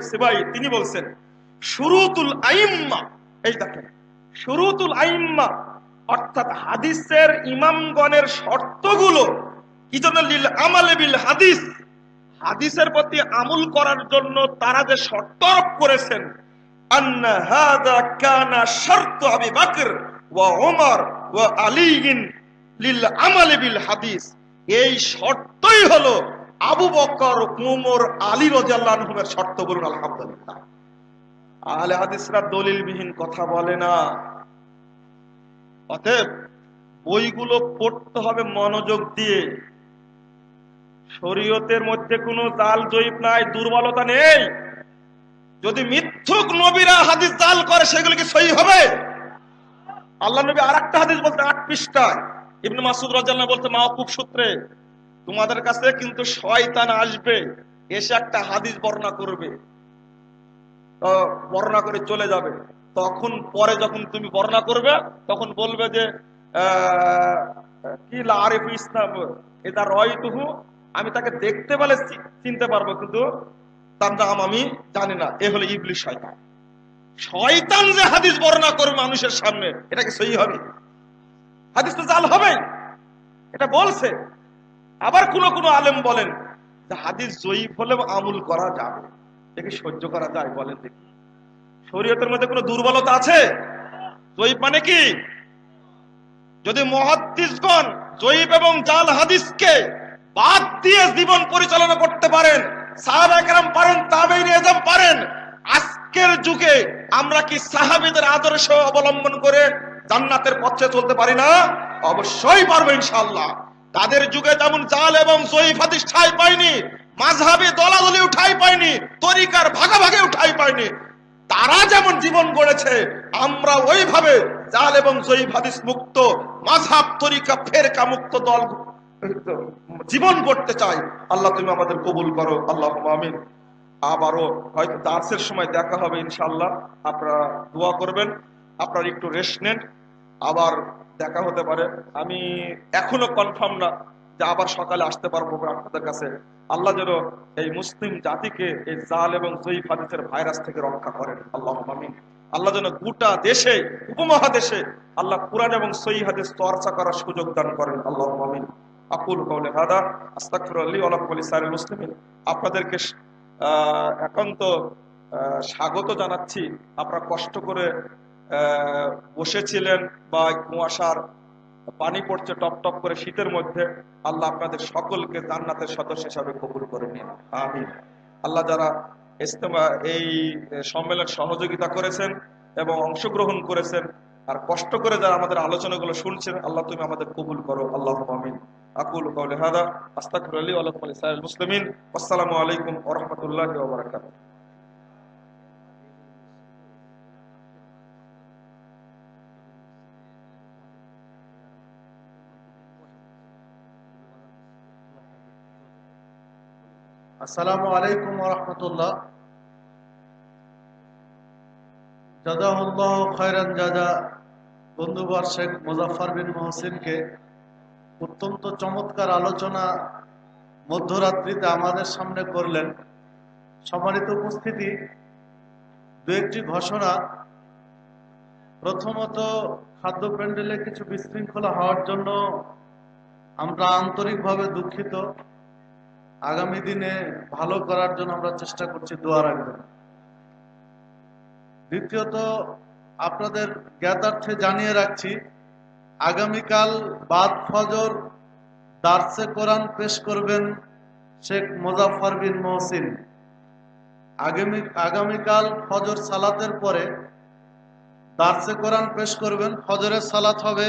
সিবাই তিনি বলছেন শুরুতুল আইম্মা, এই দেখেন শুরুতুল আইম্মা অর্থাৎ হাদিসের ইমামগণের শর্তগুলো কি জন্য, লিল আমালে বিল হাদিস, হাদিসের প্রতি আমল করার জন্য তারা যে শর্ত আরোপ করেছেন, আন্না হাযা কানা শারতু আবি বকর ওয়া ওমর ওয়া আলীন লিল আমালে বিল হাদিস, এই শর্তই হলো আবু বকর ওমর আলী রাদিয়াল্লাহু আনহুমের শর্ত। বলুন আলহামদুলিল্লাহ। আহলে হাদিসরা দলিলবিহীন কথা বলে না। অতএব বইগুলো পড়তে হবে মনোযোগ দিয়ে। শরীয়তের মধ্যে কোনো জাল জয়ীফ নাই, দুর্বলতা নেই। যদি মিথ্যুক নবীরা হাদিস জাল করে সেগুলো কি সহিহ হবে? আল্লাহ নবী আরেকটা হাদিস বলতে 8 পৃষ্ঠায় ইবনে মাসউদ রাদিয়াল্লাহু আনহু বলতে মাওকুফ সূত্রে, তোমাদের কাছে কিন্তু শয়তান আসবে, এসে একটা হাদিস বর্ণনা করবে, তো বর্ণনা করে চলে যাবে। তখন পরে যখন তুমি বর্ণনা করবে তখন বলবে যে কি লা আরিফু ইসলাম এটা রাইতুহু, আমি তাকে দেখতে পেলে চিনতে পারবো কিন্তু তার নাম আমি জানি না। এ হলো ইবলিস, শয়তান। শয়তান যে হাদিস বর্ণনা করবে মানুষের সামনে, এটা কি সহিহ হবে? হাদিস তো জাল হবে, এটা বলছে। আবার কোন কোন আলেম বলেন যে হাদিস জয়ীফ হলেও আমল করা যাবে, দেখি সহ্য করা যায়। বলেন দেখি, শরীয়তের মধ্যে কোনো দুর্বলতা আছে? জয়ীফ মানে কি? যদি মুহাদ্দিসগণ জয়ীফ এবং জাল হাদিসকে বাদ দিয়ে জীবন পরিচালনা করতে পারেন, সাহাবায়ে কেরাম পারেন, তাবেঈন এজম পারেন, আজকের যুগে আমরা কি সাহাবীদের আদর্শ অবলম্বন করে জান্নাতের পথে চলতে পারি না? অবশ্যই পারবো ইনশাআল্লাহ। তাদের যুগে যেমন জাল এবং জয়ীফ হাদিস ঠাঁই পায়নি, মাযহাবে দলাদলি ঠাঁই পায়নি, তরিকার ভাগাভাগি ঠাঁই পায়নি, তারা যেমন জীবন গড়েছে আমরা ওইভাবে জাল এবং জয়ীফ হাদিস মুক্ত, মাযহাব তরিকা ফেরকা মুক্ত দল জীবন গড়তে চাই। আল্লাহ তুমি আমাদের কবুল করো, আল্লাহুম্মা আমিন। আবারও হয়তো দার্সের সময় দেখা হবে ইনশাআল্লাহ। আপনারা দোয়া করবেন, আপনারা একটু রেস্ট নেন, আবার দেখা হতে পারে। আমি এখনো কনফার্ম না যে আবার সকালে আসতে পারবো আপনাদের কাছে। আল্লাহ যেন এই মুসলিম জাতিকে এই জাল এবং জয়ীফ হাদিসের ভাইরাস থেকে রক্ষা করেন, আল্লাহুম্মা আমিন। আল্লাহ যেন গোটা দেশে, উপমহাদেশে আল্লাহ কুরআন এবং সহিহ হাদিস চর্চা করার সুযোগ দান করেন, আল্লাহুম্মা আমিন। আকুলু কাউলি হাদা আস্তাগফিরুল্লাহ লি ওয়া লাকুম ওয়া লিসাইরিল মুসলিমিন। আপনাদেরকে একান্ত স্বাগত জানাচ্ছি। আপনারা কষ্ট করে বসেছিলেন, বা কুয়াশার পানি পড়ছে টপ টপ করে শীতের মধ্যে। আল্লাহ আপনাদের সকলকে জান্নাতের সদস্য হিসাবে কবুল করে নিন, আমিন। আল্লাহ যারা ইজতেমা এই সম্মেলন সহযোগিতা করেছেন এবং অংশগ্রহণ করেছেন, আর কষ্ট করে যারা আমাদের আলোচনাগুলো শুনছেন, আল্লাহ তুমি আমাদের কবুল করো, আল্লাহুম্মা আমিন। আকুলু কাউলি হাদা আস্তাগফিরুল্লাহ ওয়া লাকুম ওয়া লিসাইরিল মুসলিমিন। আসসালামু আলাইকুম ওয়া রাহমাতুল্লাহি ওয়া বারাকাতুহু। আসসালামু আলাইকুম ওয়া রাহমাতুল্লাহ। জাযাহুল্লাহ খায়রান জাযা। বন্ধুবর শেখ মুজাফফর বিন মহসিনকে অত্যন্ত চমৎকার আলোচনা মধ্যরাত্রিতে আমাদের সামনে করলেন। সম্মানিত উপস্থিতি, দু একটি ঘোষণা। প্রথমত, খাদ্য প্যান্ডেলে কিছু বিশৃঙ্খলা হওয়ার জন্য আমরা আন্তরিকভাবে দুঃখিত। আগামী দিনে ভালো করার জন্য আমরা চেষ্টা করছি, দোয়া রাখবেন। দ্বিতীয়ত, আপনাদের জ্ঞাতার্থে জানিয়ে রাখছি, আগামীকাল বাদ ফজর দার্সে কোরআন পেশ করবেন শেখ মুজাফফর বিন মহসিন। আগামীকাল ফজর সালাতের পরে দার্সে কোরআন পেশ করবেন। ফজরের সালাত হবে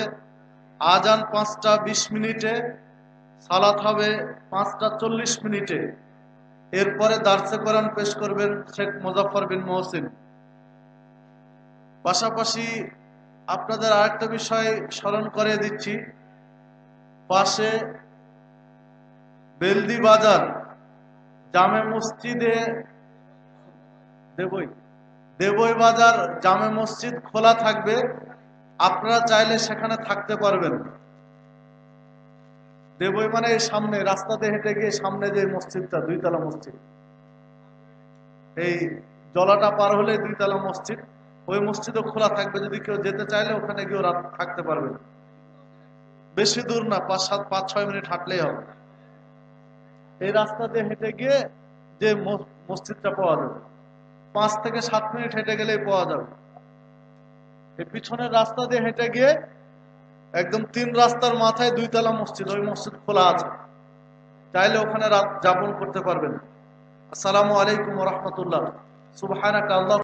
আজান 5টা 20 মিনিটে, সালাত হবে 5টা 40 মিনিটে। এরপরে দার্সে কোরআন পেশ করবেন শেখ মুজাফফর বিন মহসিন। পাশাপাশি আপনাদের আরেকটা বিষয় স্মরণ করে দিচ্ছি, পাশে বেলদি বাজার জামে মসজিদে দেবই বাজার জামে মসজিদ খোলা থাকবে। আপনারা চাইলে সেখানে থাকতে পারবেন। দেবই মানে এই সামনে রাস্তাতে হেঁটে গিয়ে সামনে যে মসজিদটা, 2তলা মসজিদ, এই জলাটা পার হলে 2তলা মসজিদ, ওই মসজিদও খোলা থাকবে। যদি কেউ যেতে চাইলে ওখানে গিয়েও রাত থাকতে পারবেন। বেশি দূর না, 5-6 মিনিট হাঁটলেই হবে। এই রাস্তা দিয়ে হেঁটে গিয়ে যে মসজিদটা পাওয়া যাবে, 5 থেকে 7 মিনিট হেঁটে গেলেই পাওয়া যাবে। এই পিছনের রাস্তা দিয়ে হেঁটে গিয়ে একদম 3 রাস্তার মাথায় 2তলা মসজিদ, ওই মসজিদ খোলা আছে, চাইলে ওখানে রাত যাপন করতে পারবেন। আসসালামু আলাইকুম ওয়া রাহমাতুল্লাহ। সুবহানাকা আল্লাহ।